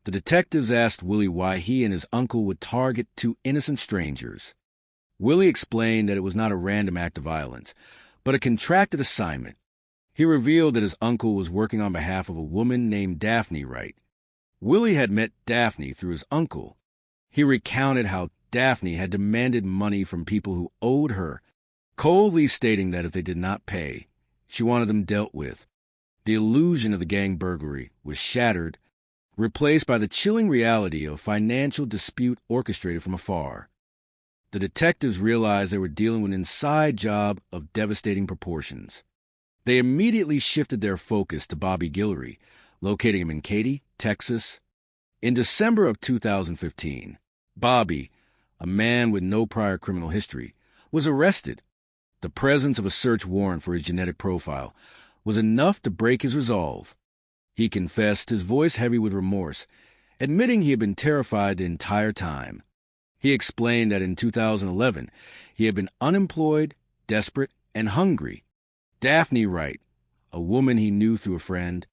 The detectives asked Willie why he and his uncle would target 2 innocent strangers. Willie explained that it was not a random act of violence, but a contracted assignment. He revealed that his uncle was working on behalf of a woman named Daphne Wright. Willie had met Daphne through his uncle. He recounted how Daphne had demanded money from people who owed her, coldly stating that if they did not pay, she wanted them dealt with. The illusion of the gang burglary was shattered, replaced by the chilling reality of a financial dispute orchestrated from afar. The detectives realized they were dealing with an inside job of devastating proportions. They immediately shifted their focus to Bobby Guillory, locating him in Katy, Texas. In December of 2015, Bobby, a man with no prior criminal history, was arrested. The presence of a search warrant for his genetic profile was enough to break his resolve. He confessed, his voice heavy with remorse, admitting he had been terrified the entire time. He explained that in 2011, he had been unemployed, desperate, and hungry. Daphne Wright, a woman he knew through a friend,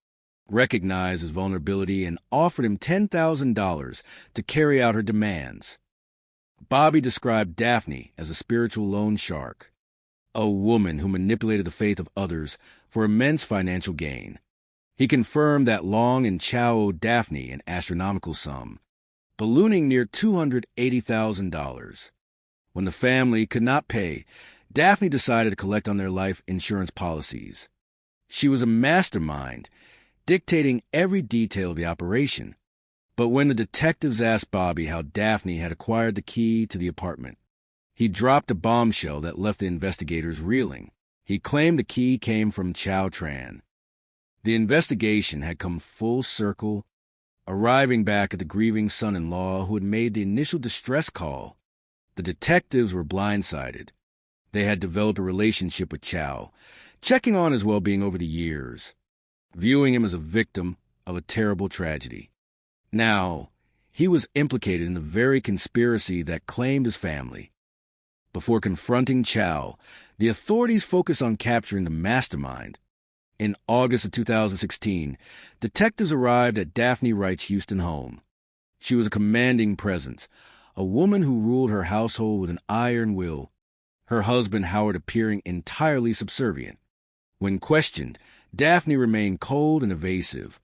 recognized his vulnerability and offered him $10,000 to carry out her demands. Bobby described Daphne as a spiritual loan shark, a woman who manipulated the faith of others for immense financial gain. He confirmed that Long and Chow owed Daphne an astronomical sum, ballooning near $280,000. When the family could not pay, Daphne decided to collect on their life insurance policies. She was a mastermind, dictating every detail of the operation. But when the detectives asked Bobby how Daphne had acquired the key to the apartment, he dropped a bombshell that left the investigators reeling. He claimed the key came from Chow Tran. The investigation had come full circle, arriving back at the grieving son-in-law who had made the initial distress call. The detectives were blindsided. They had developed a relationship with Chow, checking on his well-being over the years, viewing him as a victim of a terrible tragedy. Now, he was implicated in the very conspiracy that claimed his family. Before confronting Chow, the authorities focused on capturing the mastermind. In August of 2016, detectives arrived at Daphne Wright's Houston home. She was a commanding presence, a woman who ruled her household with an iron will, her husband Howard appearing entirely subservient. When questioned, Daphne remained cold and evasive.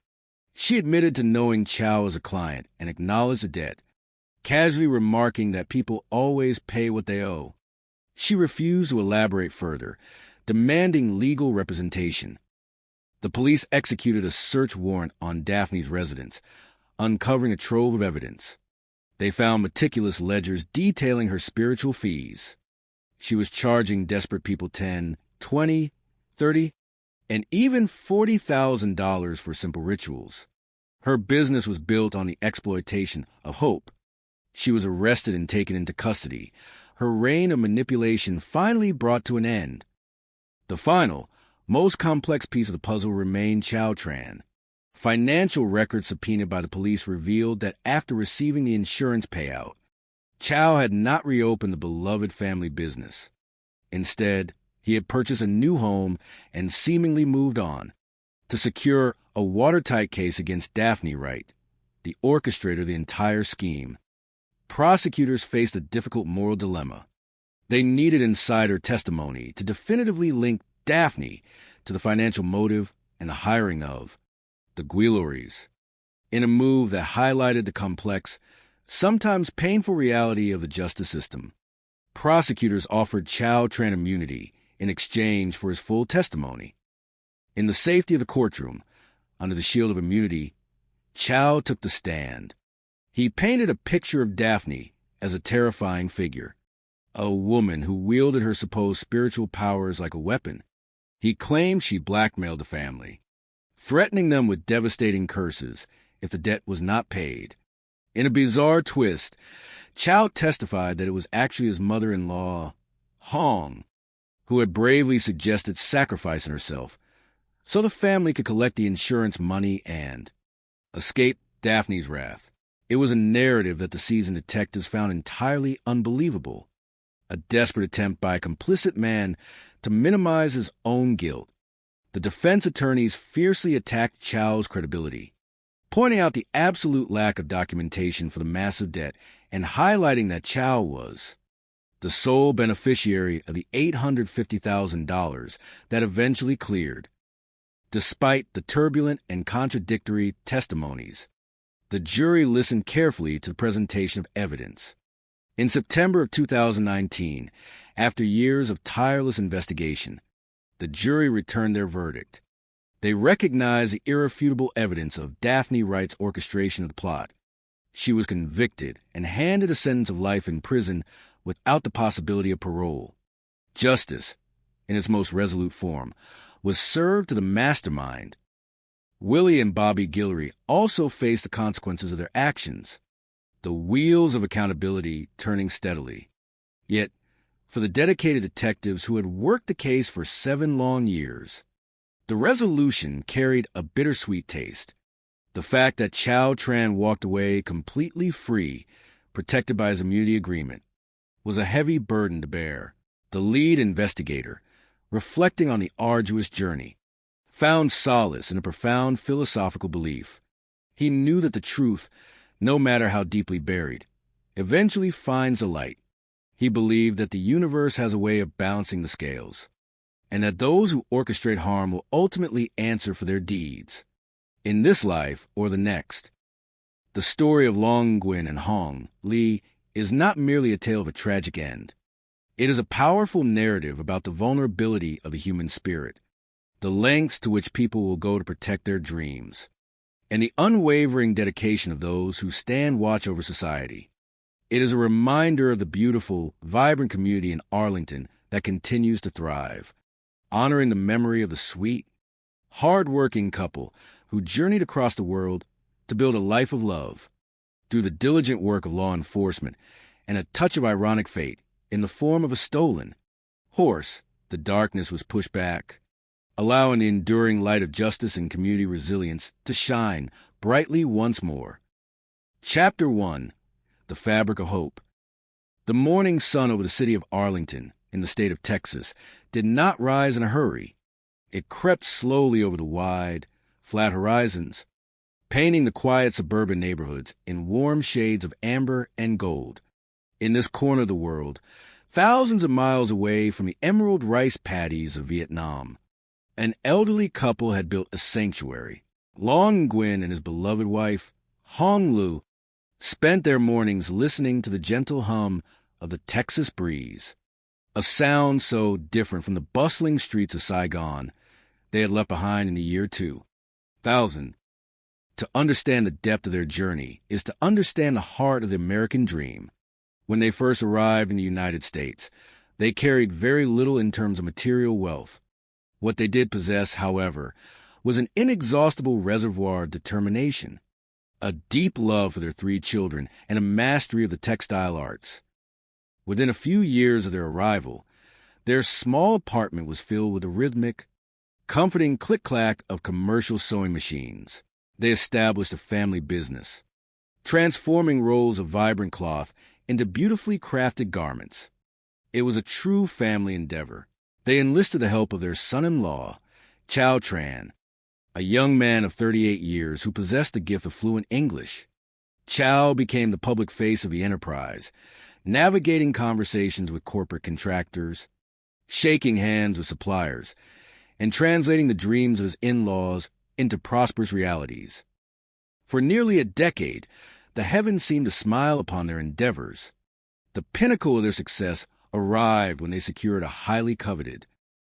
She admitted to knowing Chow as a client and acknowledged the debt, casually remarking that people always pay what they owe. She refused to elaborate further, demanding legal representation. The police executed a search warrant on Daphne's residence, uncovering a trove of evidence. They found meticulous ledgers detailing her spiritual fees. She was charging desperate people $10, $20, $30, and even $40,000 for simple rituals. Her business was built on the exploitation of hope. She was arrested and taken into custody, her reign of manipulation finally brought to an end. The final, most complex piece of the puzzle remained Chow Tran. Financial records subpoenaed by the police revealed that after receiving the insurance payout, Chow had not reopened the beloved family business. Instead, he had purchased a new home and seemingly moved on to secure a watertight case against Daphne Wright, the orchestrator of the entire scheme. Prosecutors faced a difficult moral dilemma. They needed insider testimony to definitively link Daphne to the financial motive and the hiring of the Guillories, in a move that highlighted the complex, sometimes painful reality of the justice system. Prosecutors offered Chow Tran immunity in exchange for his full testimony. In the safety of the courtroom, under the shield of immunity, Chow took the stand. He painted a picture of Daphne as a terrifying figure, a woman who wielded her supposed spiritual powers like a weapon. He claimed she blackmailed the family, threatening them with devastating curses if the debt was not paid. In a bizarre twist, Chow testified that it was actually his mother-in-law, Hong, who had bravely suggested sacrificing herself so the family could collect the insurance money and escape Daphne's wrath. It was a narrative that the seasoned detectives found entirely unbelievable, a desperate attempt by a complicit man to minimize his own guilt. The defense attorneys fiercely attacked Chow's credibility, pointing out the absolute lack of documentation for the massive debt and highlighting that Chow was the sole beneficiary of the $850,000 that eventually cleared. Despite the turbulent and contradictory testimonies, the jury listened carefully to the presentation of evidence. In September of 2019, after years of tireless investigation, the jury returned their verdict. They recognized the irrefutable evidence of Daphne Wright's orchestration of the plot. She was convicted and handed a sentence of life in prison without the possibility of parole. Justice, in its most resolute form, was served to the mastermind. Willie and Bobby Guillory also faced the consequences of their actions, the wheels of accountability turning steadily. Yet, for the dedicated detectives who had worked the case for 7 long years, the resolution carried a bittersweet taste. The fact that Chow Tran walked away completely free, protected by his immunity agreement, was a heavy burden to bear. The lead investigator, reflecting on the arduous journey, found solace in a profound philosophical belief. He knew that the truth, no matter how deeply buried, eventually finds a light. He believed that the universe has a way of balancing the scales, and that those who orchestrate harm will ultimately answer for their deeds, in this life or the next. The story of Long Nguyen and Hong Lee is not merely a tale of a tragic end. It is a powerful narrative about the vulnerability of the human spirit, the lengths to which people will go to protect their dreams, and the unwavering dedication of those who stand watch over society. It is a reminder of the beautiful, vibrant community in Arlington that continues to thrive, honoring the memory of the sweet, hard-working couple who journeyed across the world to build a life of love through the diligent work of law enforcement and a touch of ironic fate in the form of a stolen horse. The darkness was pushed back, allowing the enduring light of justice and community resilience to shine brightly once more. Chapter 1, The Fabric of Hope. The morning sun over the city of Arlington, in the state of Texas, did not rise in a hurry. It crept slowly over the wide, flat horizons, painting the quiet suburban neighborhoods in warm shades of amber and gold. In this corner of the world, thousands of miles away from the emerald rice paddies of Vietnam, an elderly couple had built a sanctuary. Long Nguyen and his beloved wife, Hong Lu, spent their mornings listening to the gentle hum of the Texas breeze, a sound so different from the bustling streets of Saigon they had left behind in the year 2000. To understand the depth of their journey is to understand the heart of the American dream. When they first arrived in the United States, they carried very little in terms of material wealth. What they did possess, however, was an inexhaustible reservoir of determination, a deep love for their 3 children, and a mastery of the textile arts. Within a few years of their arrival, their small apartment was filled with the rhythmic, comforting click-clack of commercial sewing machines. They established a family business, transforming rolls of vibrant cloth into beautifully crafted garments. It was a true family endeavor. They enlisted the help of their son-in-law, Chow Tran, a young man of 38 years who possessed the gift of fluent English. Chow became the public face of the enterprise, navigating conversations with corporate contractors, shaking hands with suppliers, and translating the dreams of his in-laws into prosperous realities. For nearly a decade, the heavens seemed to smile upon their endeavors. The pinnacle of their success arrived when they secured a highly coveted,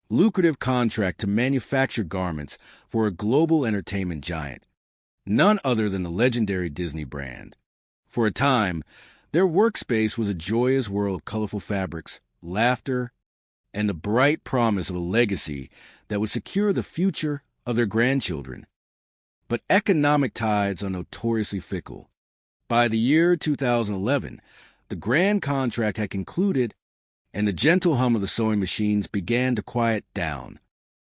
lucrative contract to manufacture garments for a global entertainment giant, none other than the legendary Disney brand. For a time, their workspace was a joyous world of colorful fabrics, laughter, and the bright promise of a legacy that would secure the future of their grandchildren. But economic tides are notoriously fickle. By the year 2011, the grand contract had concluded, and the gentle hum of the sewing machines began to quiet down.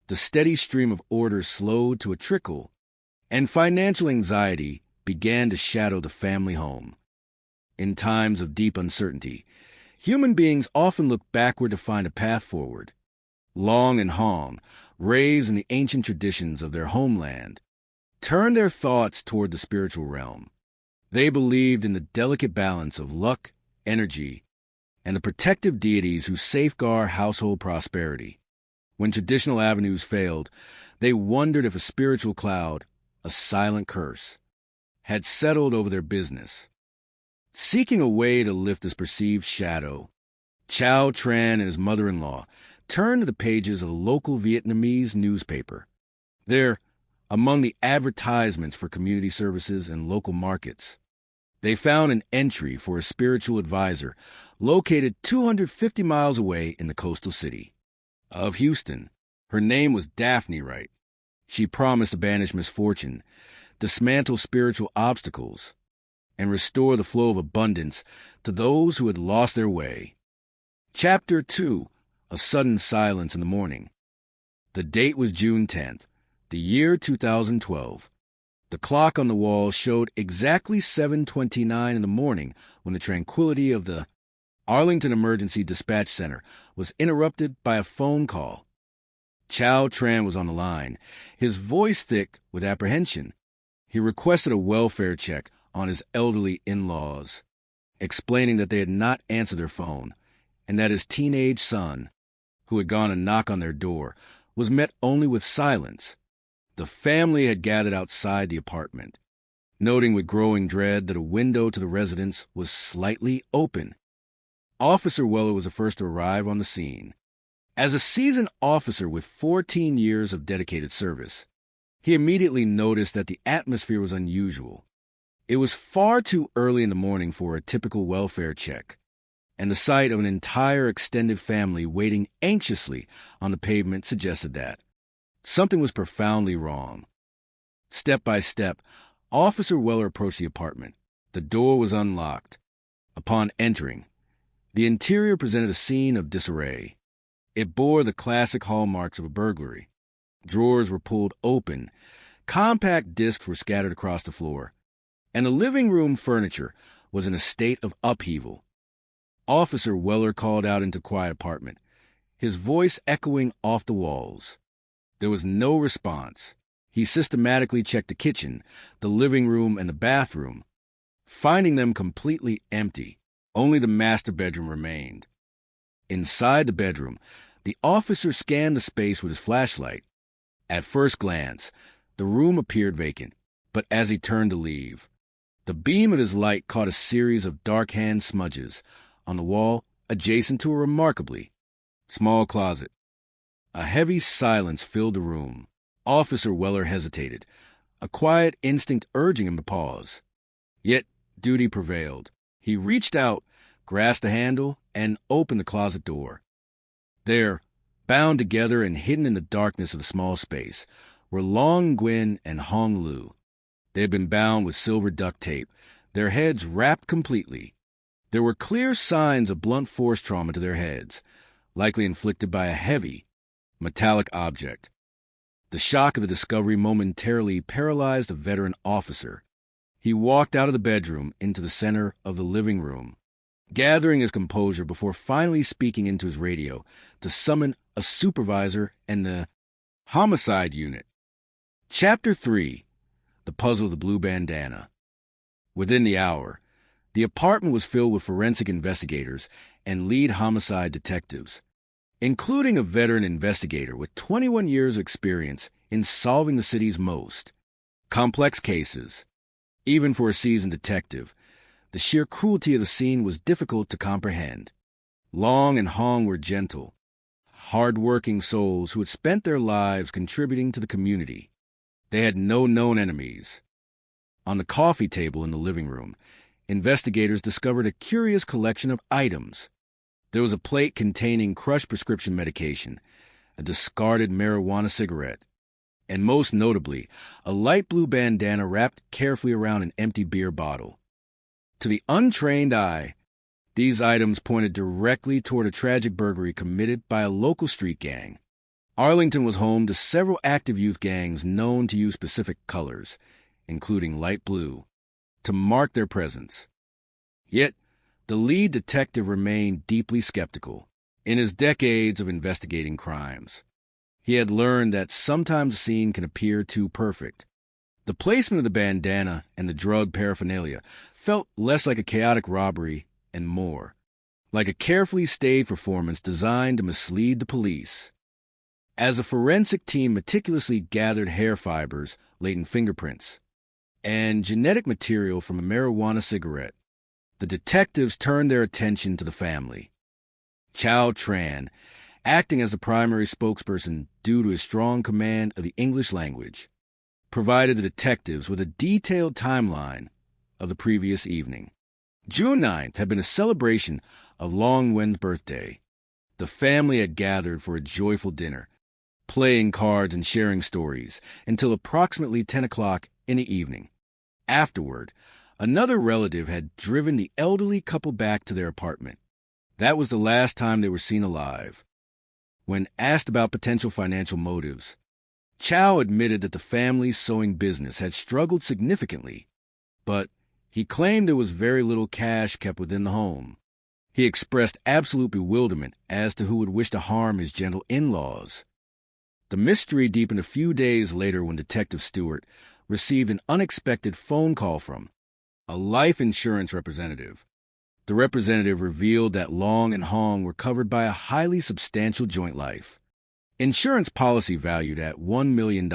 The steady stream of orders slowed to a trickle, and financial anxiety began to shadow the family home. In times of deep uncertainty, human beings often look backward to find a path forward. Long and Hong, raised in the ancient traditions of their homeland, turned their thoughts toward the spiritual realm. They believed in the delicate balance of luck, energy, and the protective deities who safeguard household prosperity. When traditional avenues failed, they wondered if a spiritual cloud, a silent curse, had settled over their business. Seeking a way to lift this perceived shadow, Chow Tran and his mother-in-law turned to the pages of a local Vietnamese newspaper. There, among the advertisements for community services and local markets, they found an entry for a spiritual advisor located 250 miles away in the coastal city of Houston. Her name was Daphne Wright. She promised to banish misfortune, dismantle spiritual obstacles, and restore the flow of abundance to those who had lost their way. Chapter 2, A Sudden Silence in the Morning. The date was June 10th, the year 2012. The clock on the wall showed exactly 7:29 in the morning when the tranquility of the Arlington Emergency Dispatch Center was interrupted by a phone call. Chow Tran was on the line, his voice thick with apprehension. He requested a welfare check on his elderly in-laws, explaining that they had not answered their phone and that his teenage son, who had gone to knock on their door, was met only with silence. The family had gathered outside the apartment, noting with growing dread that a window to the residence was slightly open. Officer Weller was the first to arrive on the scene. As a seasoned officer with 14 years of dedicated service, he immediately noticed that the atmosphere was unusual. It was far too early in the morning for a typical welfare check, and the sight of an entire extended family waiting anxiously on the pavement suggested that something was profoundly wrong. Step by step, Officer Weller approached the apartment. The door was unlocked. Upon entering, the interior presented a scene of disarray. It bore the classic hallmarks of a burglary. Drawers were pulled open, compact discs were scattered across the floor, and the living room furniture was in a state of upheaval. Officer Weller called out into quiet apartment, his voice echoing off the walls. There was no response. He systematically checked the kitchen, the living room, and the bathroom, finding them completely empty. Only the master bedroom remained. Inside the bedroom, the officer scanned the space with his flashlight. At first glance, the room appeared vacant, but as he turned to leave, the beam of his light caught a series of dark hand smudges on the wall adjacent to a remarkably small closet. A heavy silence filled the room. Officer Weller hesitated, a quiet instinct urging him to pause. Yet duty prevailed. He reached out, grasped the handle, and opened the closet door. There, bound together and hidden in the darkness of the small space, were Long Nguyen and Hong Lu. They had been bound with silver duct tape, their heads wrapped completely. There were clear signs of blunt force trauma to their heads, likely inflicted by a heavy, metallic object. The shock of the discovery momentarily paralyzed the veteran officer. He walked out of the bedroom into the center of the living room, gathering his composure before finally speaking into his radio to summon a supervisor and the homicide unit. Chapter 3: The Puzzle of the Blue Bandana. Within the hour, the apartment was filled with forensic investigators and lead homicide detectives, including a veteran investigator with 21 years of experience in solving the city's most complex cases. Even for a seasoned detective, the sheer cruelty of the scene was difficult to comprehend. Long and Hong were gentle, hard-working souls who had spent their lives contributing to the community. They had no known enemies. On the coffee table in the living room, investigators discovered a curious collection of items. There was a plate containing crushed prescription medication, a discarded marijuana cigarette, and most notably, a light blue bandana wrapped carefully around an empty beer bottle. To the untrained eye, these items pointed directly toward a tragic burglary committed by a local street gang. Arlington was home to several active youth gangs known to use specific colors, including light blue, to mark their presence. Yet, the lead detective remained deeply skeptical. In his decades of investigating crimes, he had learned that sometimes a scene can appear too perfect. The placement of the bandana and the drug paraphernalia felt less like a chaotic robbery and more like a carefully staged performance designed to mislead the police. As a forensic team meticulously gathered hair fibers, latent fingerprints, and genetic material from a marijuana cigarette, the detectives turned their attention to the family. Chow Tran, acting as the primary spokesperson due to his strong command of the English language, provided the detectives with a detailed timeline of the previous evening. June 9th had been a celebration of Long Nguyen's birthday. The family had gathered for a joyful dinner, playing cards and sharing stories until approximately 10 o'clock in the evening. Afterward, another relative had driven the elderly couple back to their apartment. That was the last time they were seen alive. When asked about potential financial motives, Chow admitted that the family's sewing business had struggled significantly, but he claimed there was very little cash kept within the home. He expressed absolute bewilderment as to who would wish to harm his gentle in-laws. The mystery deepened a few days later when Detective Stewart received an unexpected phone call from a life insurance representative. The representative revealed that Long and Hong were covered by a highly substantial joint life insurance policy valued at $1 million.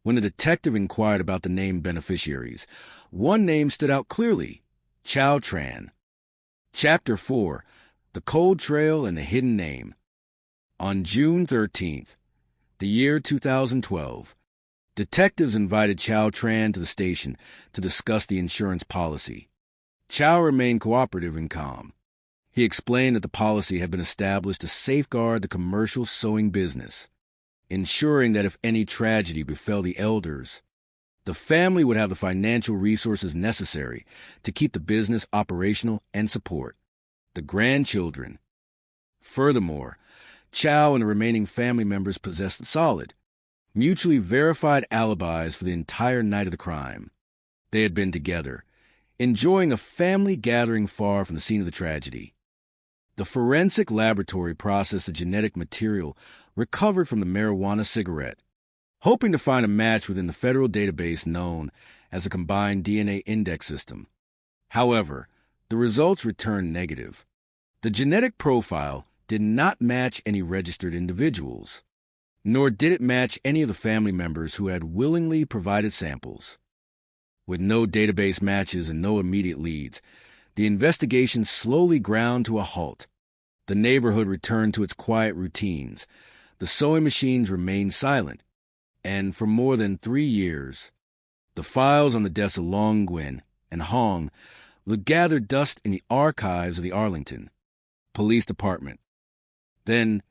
When the detective inquired about the named beneficiaries, one name stood out clearly: Chow Tran. Chapter 4: The Cold Trail and the Hidden Name. On June 13th, the year 2012, detectives invited Chow Tran to the station to discuss the insurance policy. Chow remained cooperative and calm. He explained that the policy had been established to safeguard the commercial sewing business, ensuring that if any tragedy befell the elders, the family would have the financial resources necessary to keep the business operational and support the grandchildren. Furthermore, Chow and the remaining family members possessed solid, mutually verified alibis for the entire night of the crime. They had been together, enjoying a family gathering far from the scene of the tragedy. The forensic laboratory processed the genetic material recovered from the marijuana cigarette, hoping to find a match within the federal database known as a combined DNA index system. However, the results returned negative. The genetic profile did not match any registered individuals, nor did it match any of the family members who had willingly provided samples. With no database matches and no immediate leads, the investigation slowly ground to a halt. The neighborhood returned to its quiet routines. The sewing machines remained silent. And for more than 3 years, the files on the deaths of Long Nguyen and Hong would gather dust in the archives of the Arlington Police Department. Then,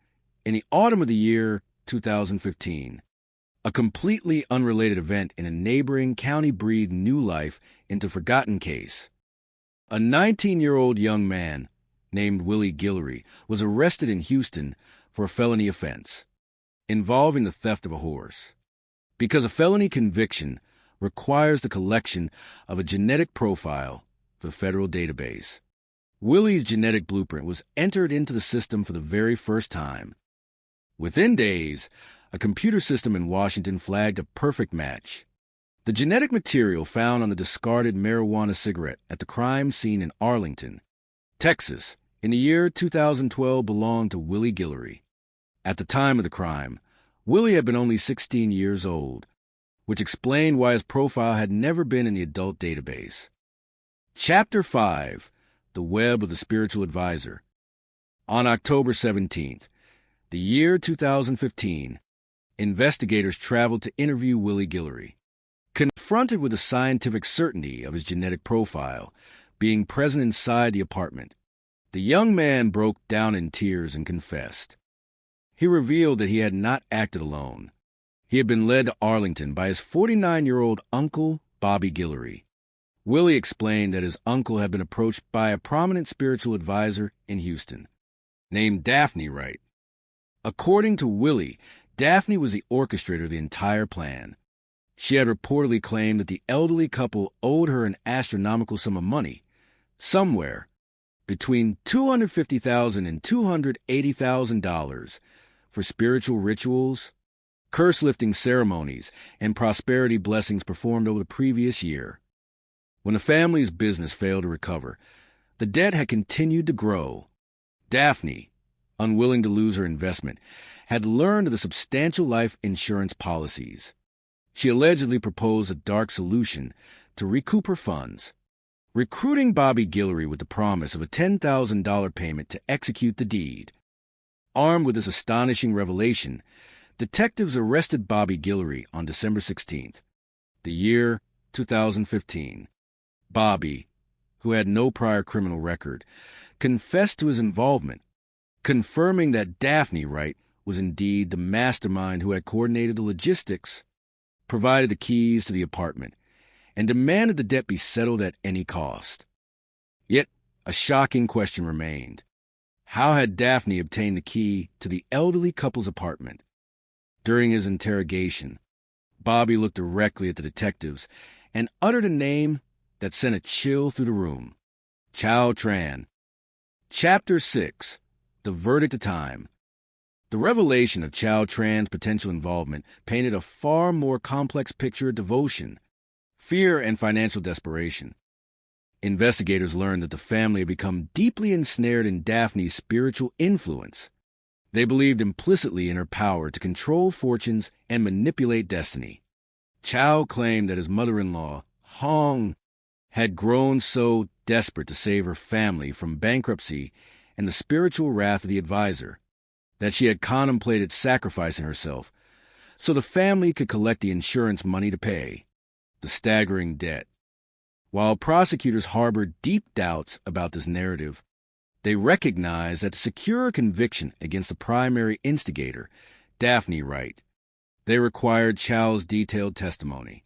in the autumn of the year 2015, a completely unrelated event in a neighboring county breathed new life into a forgotten case. A 19-year-old young man named Willie Guillory was arrested in Houston for a felony offense involving the theft of a horse. Because a felony conviction requires the collection of a genetic profile for the federal database, Willie's genetic blueprint was entered into the system for the very first time. Within days, a computer system in Washington flagged a perfect match. The genetic material found on the discarded marijuana cigarette at the crime scene in Arlington, Texas, in the year 2012 belonged to Willie Guillory. At the time of the crime, Willie had been only 16 years old, which explained why his profile had never been in the adult database. Chapter 5, The Web of the Spiritual Advisor. On October 17th, the year 2015, investigators traveled to interview Willie Guillory. Confronted with the scientific certainty of his genetic profile being present inside the apartment, the young man broke down in tears and confessed. He revealed that he had not acted alone. He had been led to Arlington by his 49-year-old uncle, Bobby Guillory. Willie explained that his uncle had been approached by a prominent spiritual advisor in Houston, named Daphne Wright. According to Willie, Daphne was the orchestrator of the entire plan. She had reportedly claimed that the elderly couple owed her an astronomical sum of money, somewhere between $250,000 and $280,000, for spiritual rituals, curse-lifting ceremonies, and prosperity blessings performed over the previous year. When the family's business failed to recover, the debt had continued to grow. Daphne, unwilling to lose her investment, had learned of the substantial life insurance policies. She allegedly proposed a dark solution to recoup her funds, recruiting Bobby Guillory with the promise of a $10,000 payment to execute the deed. Armed with this astonishing revelation, detectives arrested Bobby Guillory on December 16th, the year 2015. Bobby, who had no prior criminal record, confessed to his involvement, confirming that Daphne Wright was indeed the mastermind who had coordinated the logistics, provided the keys to the apartment, and demanded the debt be settled at any cost. Yet, a shocking question remained. How had Daphne obtained the key to the elderly couple's apartment? During his interrogation, Bobby looked directly at the detectives and uttered a name that sent a chill through the room. Chow Tran. Chapter 6, The Verdict of Time. The revelation of Chow Tran's potential involvement painted a far more complex picture of devotion, fear, and financial desperation. Investigators learned that the family had become deeply ensnared in Daphne's spiritual influence. They believed implicitly in her power to control fortunes and manipulate destiny. Chow claimed that his mother-in-law, Hong, had grown so desperate to save her family from bankruptcy and the spiritual wrath of the advisor that she had contemplated sacrificing herself so the family could collect the insurance money to pay the staggering debt. While prosecutors harbored deep doubts about this narrative, they recognized that to secure a conviction against the primary instigator, Daphne Wright, they required Chow's detailed testimony.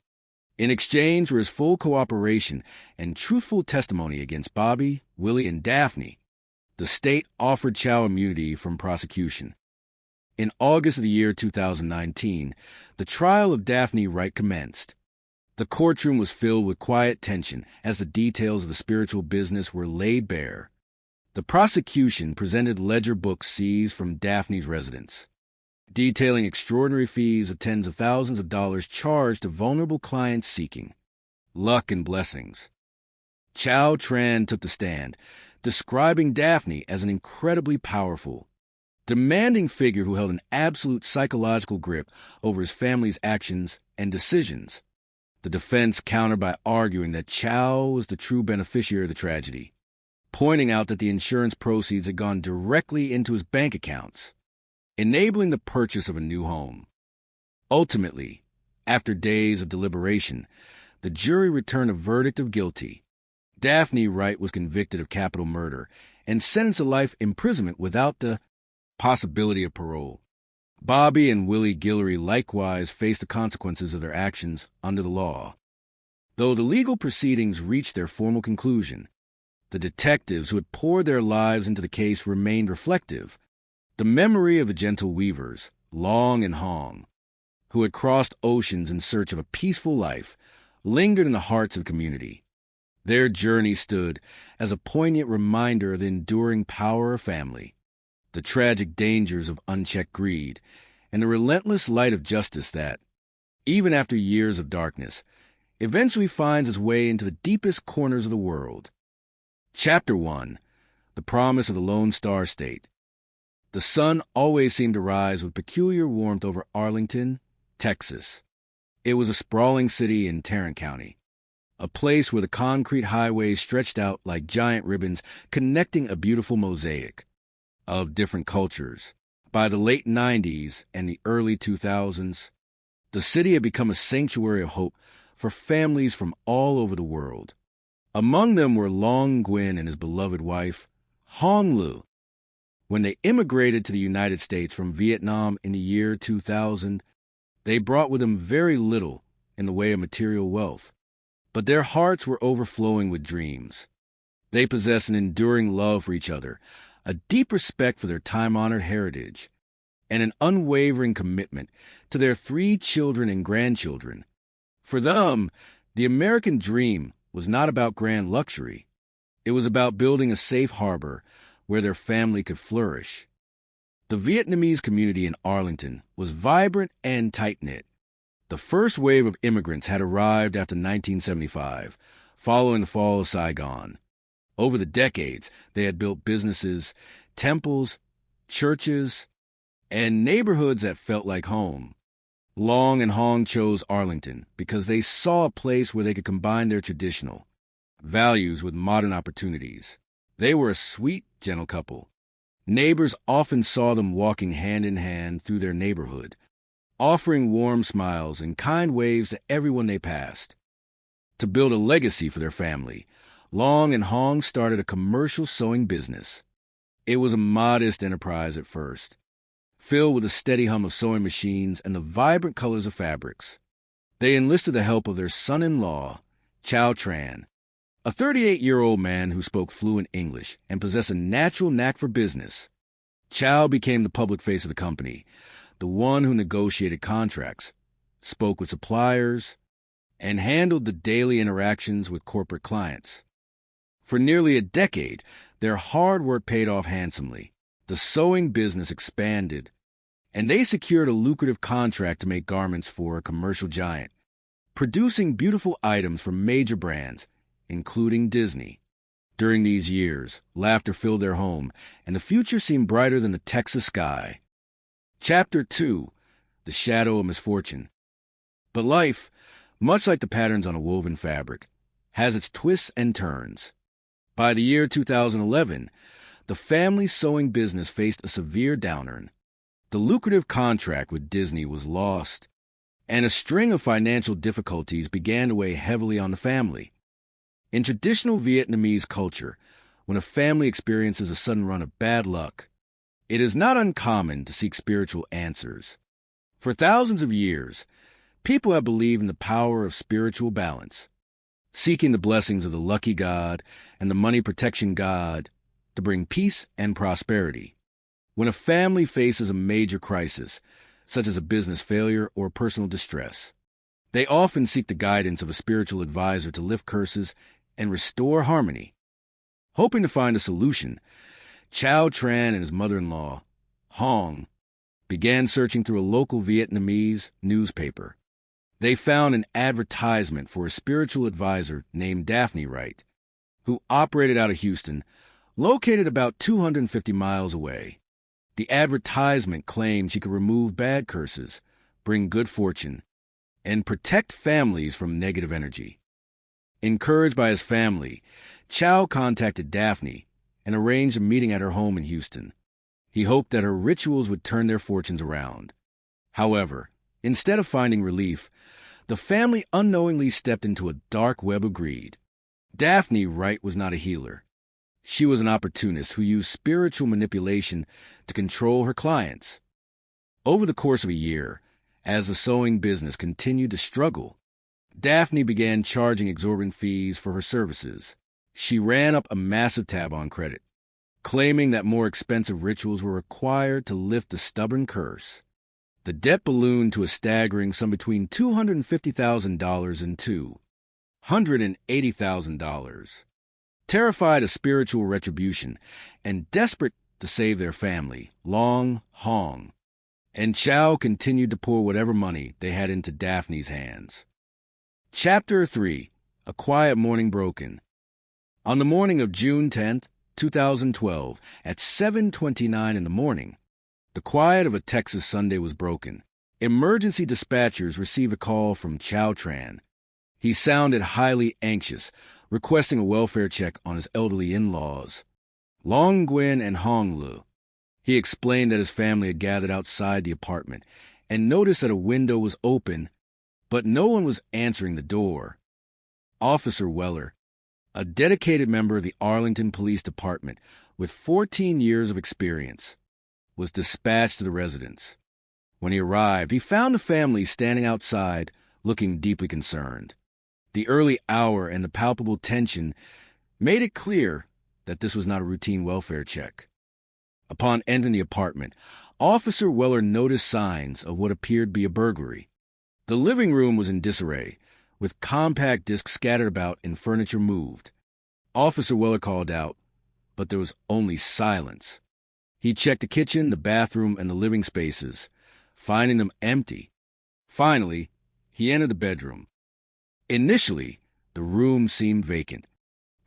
In exchange for his full cooperation and truthful testimony against Bobby, Willie, and Daphne, the state offered Chow immunity from prosecution. In August of the year 2019, the trial of Daphne Wright commenced. The courtroom was filled with quiet tension as the details of the spiritual business were laid bare. The prosecution presented ledger books seized from Daphne's residence, detailing extraordinary fees of tens of thousands of dollars charged to vulnerable clients seeking luck and blessings. Chow Tran took the stand, describing Daphne as an incredibly powerful, demanding figure who held an absolute psychological grip over his family's actions and decisions. The defense countered by arguing that Chow was the true beneficiary of the tragedy, pointing out that the insurance proceeds had gone directly into his bank accounts, enabling the purchase of a new home. Ultimately, after days of deliberation, the jury returned a verdict of guilty. Daphne Wright was convicted of capital murder and sentenced to life imprisonment without the possibility of parole. Bobby and Willie Guillory likewise faced the consequences of their actions under the law. Though the legal proceedings reached their formal conclusion, the detectives who had poured their lives into the case remained reflective. The memory of the gentle weavers, Long and Hong, who had crossed oceans in search of a peaceful life, lingered in the hearts of the community. Their journey stood as a poignant reminder of the enduring power of family, the tragic dangers of unchecked greed, and the relentless light of justice that, even after years of darkness, eventually finds its way into the deepest corners of the world. Chapter 1. The Promise of the Lone Star State. The sun always seemed to rise with peculiar warmth over Arlington, Texas. It was a sprawling city in Tarrant County, a place where the concrete highways stretched out like giant ribbons connecting a beautiful mosaic of different cultures. By the late 90s and the early 2000s, the city had become a sanctuary of hope for families from all over the world. Among them were Long Nguyen and his beloved wife, Hong Lu. When they immigrated to the United States from Vietnam in the year 2000, they brought with them very little in the way of material wealth, but their hearts were overflowing with dreams. They possessed an enduring love for each other, a deep respect for their time-honored heritage, and an unwavering commitment to their 3 children and grandchildren. For them, the American dream was not about grand luxury. It was about building a safe harbor where their family could flourish. The Vietnamese community in Arlington was vibrant and tight-knit. The first wave of immigrants had arrived after 1975, following the fall of Saigon. Over the decades, they had built businesses, temples, churches, and neighborhoods that felt like home. Long and Hong chose Arlington because they saw a place where they could combine their traditional values with modern opportunities. They were a sweet, gentle couple. Neighbors often saw them walking hand in hand through their neighborhood, offering warm smiles and kind waves to everyone they passed. To build a legacy for their family, Long and Hong started a commercial sewing business. It was a modest enterprise at first, filled with a steady hum of sewing machines and the vibrant colors of fabrics. They enlisted the help of their son-in-law, Chow Tran, a 38-year-old man who spoke fluent English and possessed a natural knack for business. Chow became the public face of the company, the one who negotiated contracts, spoke with suppliers, and handled the daily interactions with corporate clients. For nearly a decade, their hard work paid off handsomely. The sewing business expanded, and they secured a lucrative contract to make garments for a commercial giant, producing beautiful items for major brands, including Disney. During these years, laughter filled their home, and the future seemed brighter than the Texas sky. Chapter 2. The Shadow of Misfortune. But life, much like the patterns on a woven fabric, has its twists and turns. By the year 2011, the family sewing business faced a severe downturn. The lucrative contract with Disney was lost, and a string of financial difficulties began to weigh heavily on the family. In traditional Vietnamese culture, when a family experiences a sudden run of bad luck, it is not uncommon to seek spiritual answers. For thousands of years, people have believed in the power of spiritual balance, seeking the blessings of the lucky god and the money protection god to bring peace and prosperity. When a family faces a major crisis, such as a business failure or personal distress, They often seek the guidance of a spiritual advisor to lift curses and restore harmony. Hoping to find a solution, Chow Tran and his mother-in-law, Hong, began searching through a local Vietnamese newspaper. They found an advertisement for a spiritual advisor named Daphne Wright, who operated out of Houston, located about 250 miles away. The advertisement claimed she could remove bad curses, bring good fortune, and protect families from negative energy. Encouraged by his family, Chow contacted Daphne and arranged a meeting at her home in Houston. He hoped that her rituals would turn their fortunes around. However, instead of finding relief, the family unknowingly stepped into a dark web of greed. Daphne Wright was not a healer. She was an opportunist who used spiritual manipulation to control her clients. Over the course of a year, as the sewing business continued to struggle, Daphne began charging exorbitant fees for her services. She ran up a massive tab on credit, claiming that more expensive rituals were required to lift the stubborn curse. The debt ballooned to a staggering sum between $250,000 and $280,000. Terrified of spiritual retribution and desperate to save their family, Long, Hong, and Chow continued to pour whatever money they had into Daphne's hands. Chapter 3. A Quiet Morning Broken. On the morning of June 10th, 2012, at 7:29 in the morning, the quiet of a Texas Sunday was broken. Emergency dispatchers received a call from Chow Tran. He sounded highly anxious, requesting a welfare check on his elderly in-laws, Long Nguyen and Hong Lu. He explained that his family had gathered outside the apartment and noticed that a window was open, but no one was answering the door. Officer Weller, a dedicated member of the Arlington Police Department with 14 years of experience, was dispatched to the residence. When he arrived, he found the family standing outside, looking deeply concerned. The early hour and the palpable tension made it clear that this was not a routine welfare check. Upon entering the apartment, Officer Weller noticed signs of what appeared to be a burglary. The living room was in disarray, with compact discs scattered about and furniture moved. Officer Weller called out, but there was only silence. He checked the kitchen, the bathroom, and the living spaces, finding them empty. Finally, he entered the bedroom. Initially, the room seemed vacant,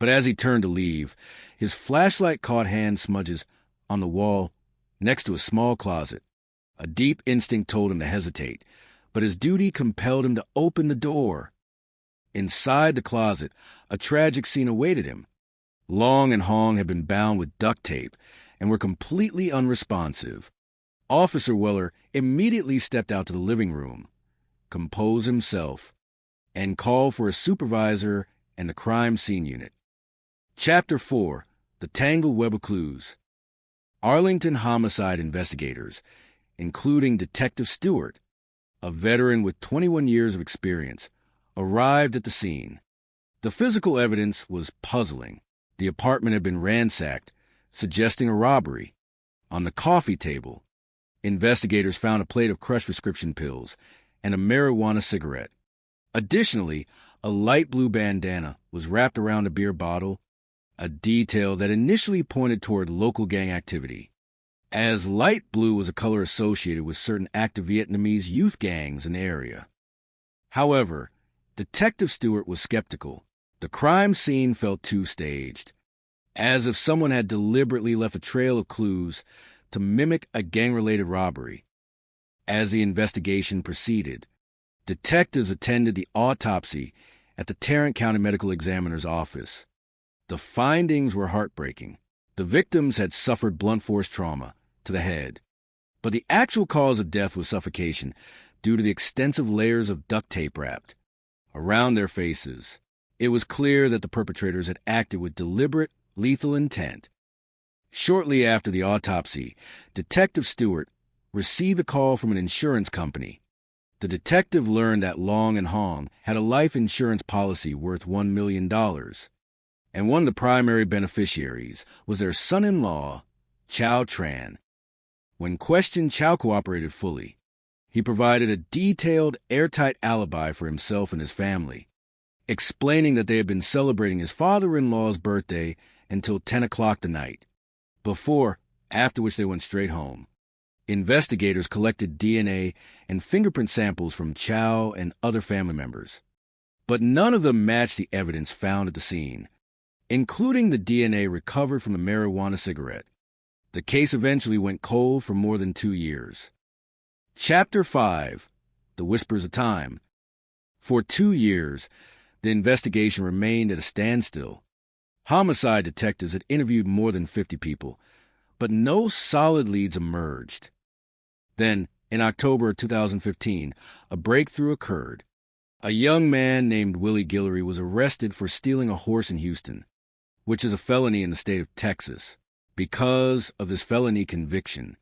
but as he turned to leave, his flashlight caught hand smudges on the wall next to a small closet. A deep instinct told him to hesitate, but his duty compelled him to open the door. Inside the closet, a tragic scene awaited him. Long and Hong had been bound with duct tape and were completely unresponsive. Officer Weller immediately stepped out to the living room, composed himself, and called for a supervisor and the crime scene unit. Chapter 4. The Tangled Web of Clues. Arlington homicide investigators, including Detective Stewart, a veteran with 21 years of experience, arrived at the scene. The physical evidence was puzzling. The apartment had been ransacked, suggesting a robbery. On the coffee table, investigators found a plate of crushed prescription pills and a marijuana cigarette. Additionally, a light blue bandana was wrapped around a beer bottle, a detail that initially pointed toward local gang activity, as light blue was a color associated with certain active Vietnamese youth gangs in the area. However, Detective Stewart was skeptical. The crime scene felt too staged, as if someone had deliberately left a trail of clues to mimic a gang-related robbery. As the investigation proceeded, detectives attended the autopsy at the Tarrant County Medical Examiner's office. The findings were heartbreaking. The victims had suffered blunt force trauma to the head, but the actual cause of death was suffocation due to the extensive layers of duct tape wrapped around their faces. It was clear that the perpetrators had acted with deliberate, lethal intent. Shortly after the autopsy, Detective Stewart received a call from an insurance company. The detective learned that Long and Hong had a life insurance policy worth $1 million, and one of the primary beneficiaries was their son-in-law, Chow Tran. When questioned, Chow cooperated fully. He provided a detailed, airtight alibi for himself and his family, explaining that they had been celebrating his father-in-law's birthday until 10 o'clock the night, after which they went straight home. Investigators collected DNA and fingerprint samples from Chow and other family members, but none of them matched the evidence found at the scene, including the DNA recovered from the marijuana cigarette. The case eventually went cold for more than 2 years. Chapter 5, The Whispers of Time. For 2 years, the investigation remained at a standstill. Homicide detectives had interviewed more than 50 people, but no solid leads emerged. Then, in October 2015, a breakthrough occurred. A young man named Willie Guillory was arrested for stealing a horse in Houston, which is a felony in the state of Texas. Because of this felony conviction,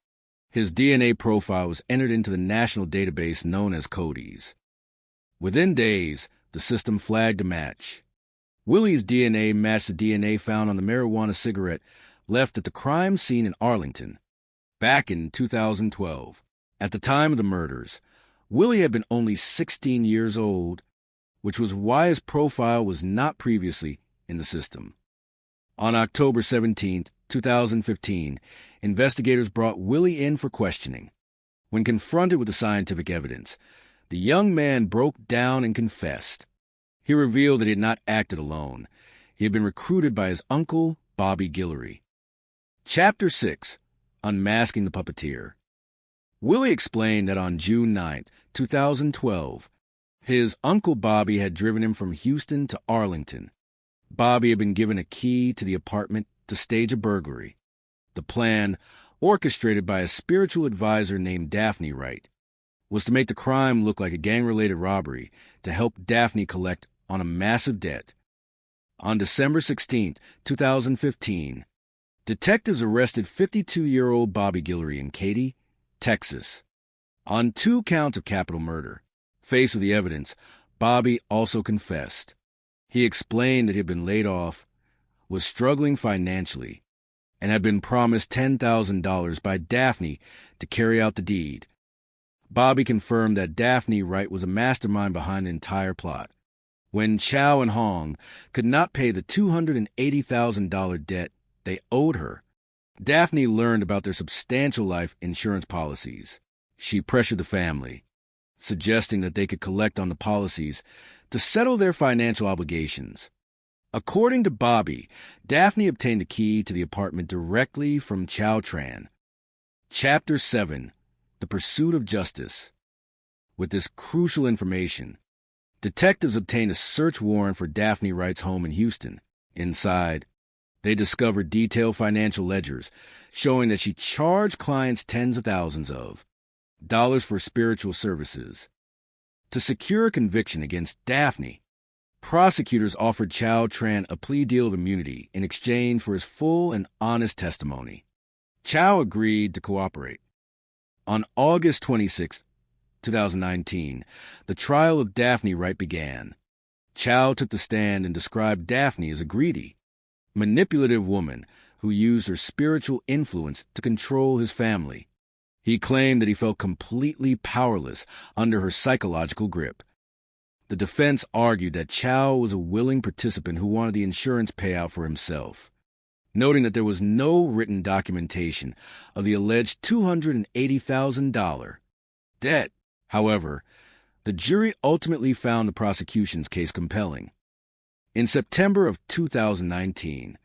his DNA profile was entered into the national database known as CODIS. Within days, the system flagged a match. Willie's DNA matched the DNA found on the marijuana cigarette left at the crime scene in Arlington, back in 2012. At the time of the murders, Willie had been only 16 years old, which was why his profile was not previously in the system. On October 17, 2015, investigators brought Willie in for questioning. When confronted with the scientific evidence, the young man broke down and confessed. He revealed that he had not acted alone. He had been recruited by his uncle, Bobby Guillory. Chapter 6, Unmasking the Puppeteer. Willie explained that on June 9, 2012, his Uncle Bobby had driven him from Houston to Arlington. Bobby had been given a key to the apartment to stage a burglary. The plan, orchestrated by a spiritual advisor named Daphne Wright, was to make the crime look like a gang-related robbery to help Daphne collect on a massive debt. On December 16, 2015, detectives arrested 52-year-old Bobby Guillory in Katy, Texas, on 2 counts of capital murder. Faced with the evidence, Bobby also confessed. He explained that he had been laid off, was struggling financially, and had been promised $10,000 by Daphne to carry out the deed. Bobby confirmed that Daphne Wright was a mastermind behind the entire plot. When Chow and Hong could not pay the $280,000 debt they owed her, Daphne learned about their substantial life insurance policies. She pressured the family, suggesting that they could collect on the policies to settle their financial obligations. According to Bobby, Daphne obtained the key to the apartment directly from Chow Tran. Chapter 7, The Pursuit of Justice. With this crucial information, detectives obtained a search warrant for Daphne Wright's home in Houston. Inside, they discovered detailed financial ledgers showing that she charged clients tens of thousands of dollars for spiritual services. To secure a conviction against Daphne, prosecutors offered Chow Tran a plea deal of immunity in exchange for his full and honest testimony. Chow agreed to cooperate. On August 26, 2019, the trial of Daphne Wright began. Chow took the stand and described Daphne as a greedy, manipulative woman who used her spiritual influence to control his family. He claimed that he felt completely powerless under her psychological grip. The defense argued that Chow was a willing participant who wanted the insurance payout for himself, noting that there was no written documentation of the alleged $280,000 debt. However, the jury ultimately found the prosecution's case compelling. In September of 2019,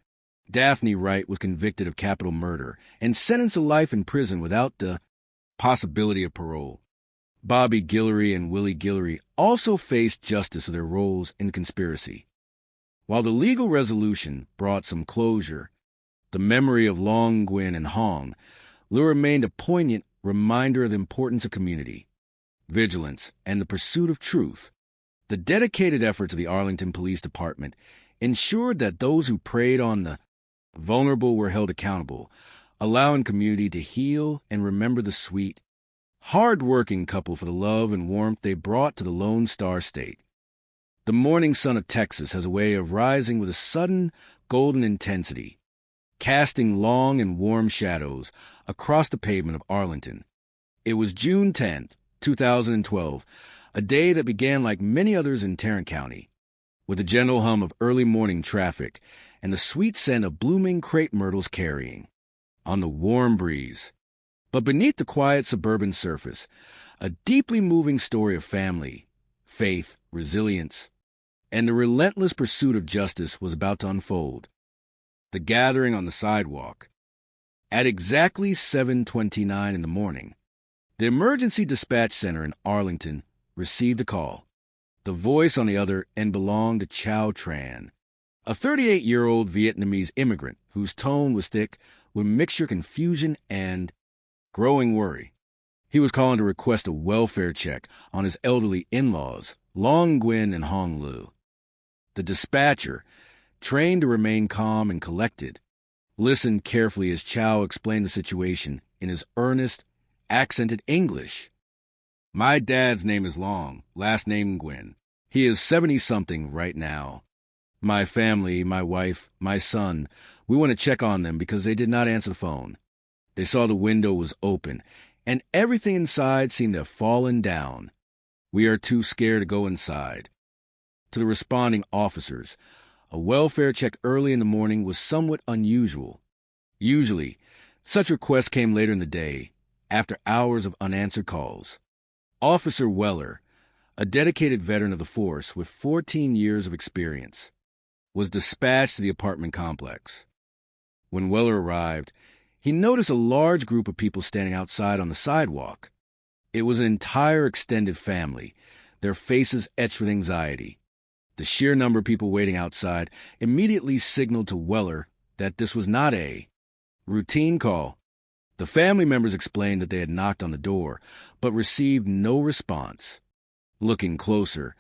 Daphne Wright was convicted of capital murder and sentenced to life in prison without the possibility of parole. Bobby Guillory and Willie Guillory also faced justice for their roles in the conspiracy. While the legal resolution brought some closure, the memory of Long Nguyen and Hong remained a poignant reminder of the importance of community, vigilance, and the pursuit of truth. The dedicated efforts of the Arlington Police Department ensured that those who preyed on the vulnerable were held accountable, allowing community to heal and remember the sweet, hard-working couple for the love and warmth they brought to the Lone Star State. The morning sun of Texas has a way of rising with a sudden, golden intensity, casting long and warm shadows across the pavement of Arlington. It was June 10th, 2012, a day that began like many others in Tarrant County, with a gentle hum of early morning traffic and the sweet scent of blooming crepe myrtles carrying on the warm breeze. But beneath the quiet suburban surface, a deeply moving story of family, faith, resilience, and the relentless pursuit of justice was about to unfold. The gathering on the sidewalk. At exactly 7:29 in the morning, the Emergency Dispatch Center in Arlington received a call. The voice on the other end belonged to Chow Tran, a 38-year-old Vietnamese immigrant whose tone was thick with mixture confusion and growing worry. He was calling to request a welfare check on his elderly in-laws, Long Nguyen and Hong Lu. The dispatcher, trained to remain calm and collected, listened carefully as Chow explained the situation in his earnest, accented English. "My dad's name is Long, last name Nguyen. He is 70-something right now. My family, my wife, my son, we want to check on them because they did not answer the phone. They saw the window was open, and everything inside seemed to have fallen down. We are too scared to go inside." To the responding officers, a welfare check early in the morning was somewhat unusual. Usually, such requests came later in the day, after hours of unanswered calls. Officer Weller, a dedicated veteran of the force with 14 years of experience, was dispatched to the apartment complex. When Weller arrived, he noticed a large group of people standing outside on the sidewalk. It was an entire extended family, their faces etched with anxiety. The sheer number of people waiting outside immediately signaled to Weller that this was not a routine call. The family members explained that they had knocked on the door, but received no response. Looking closer,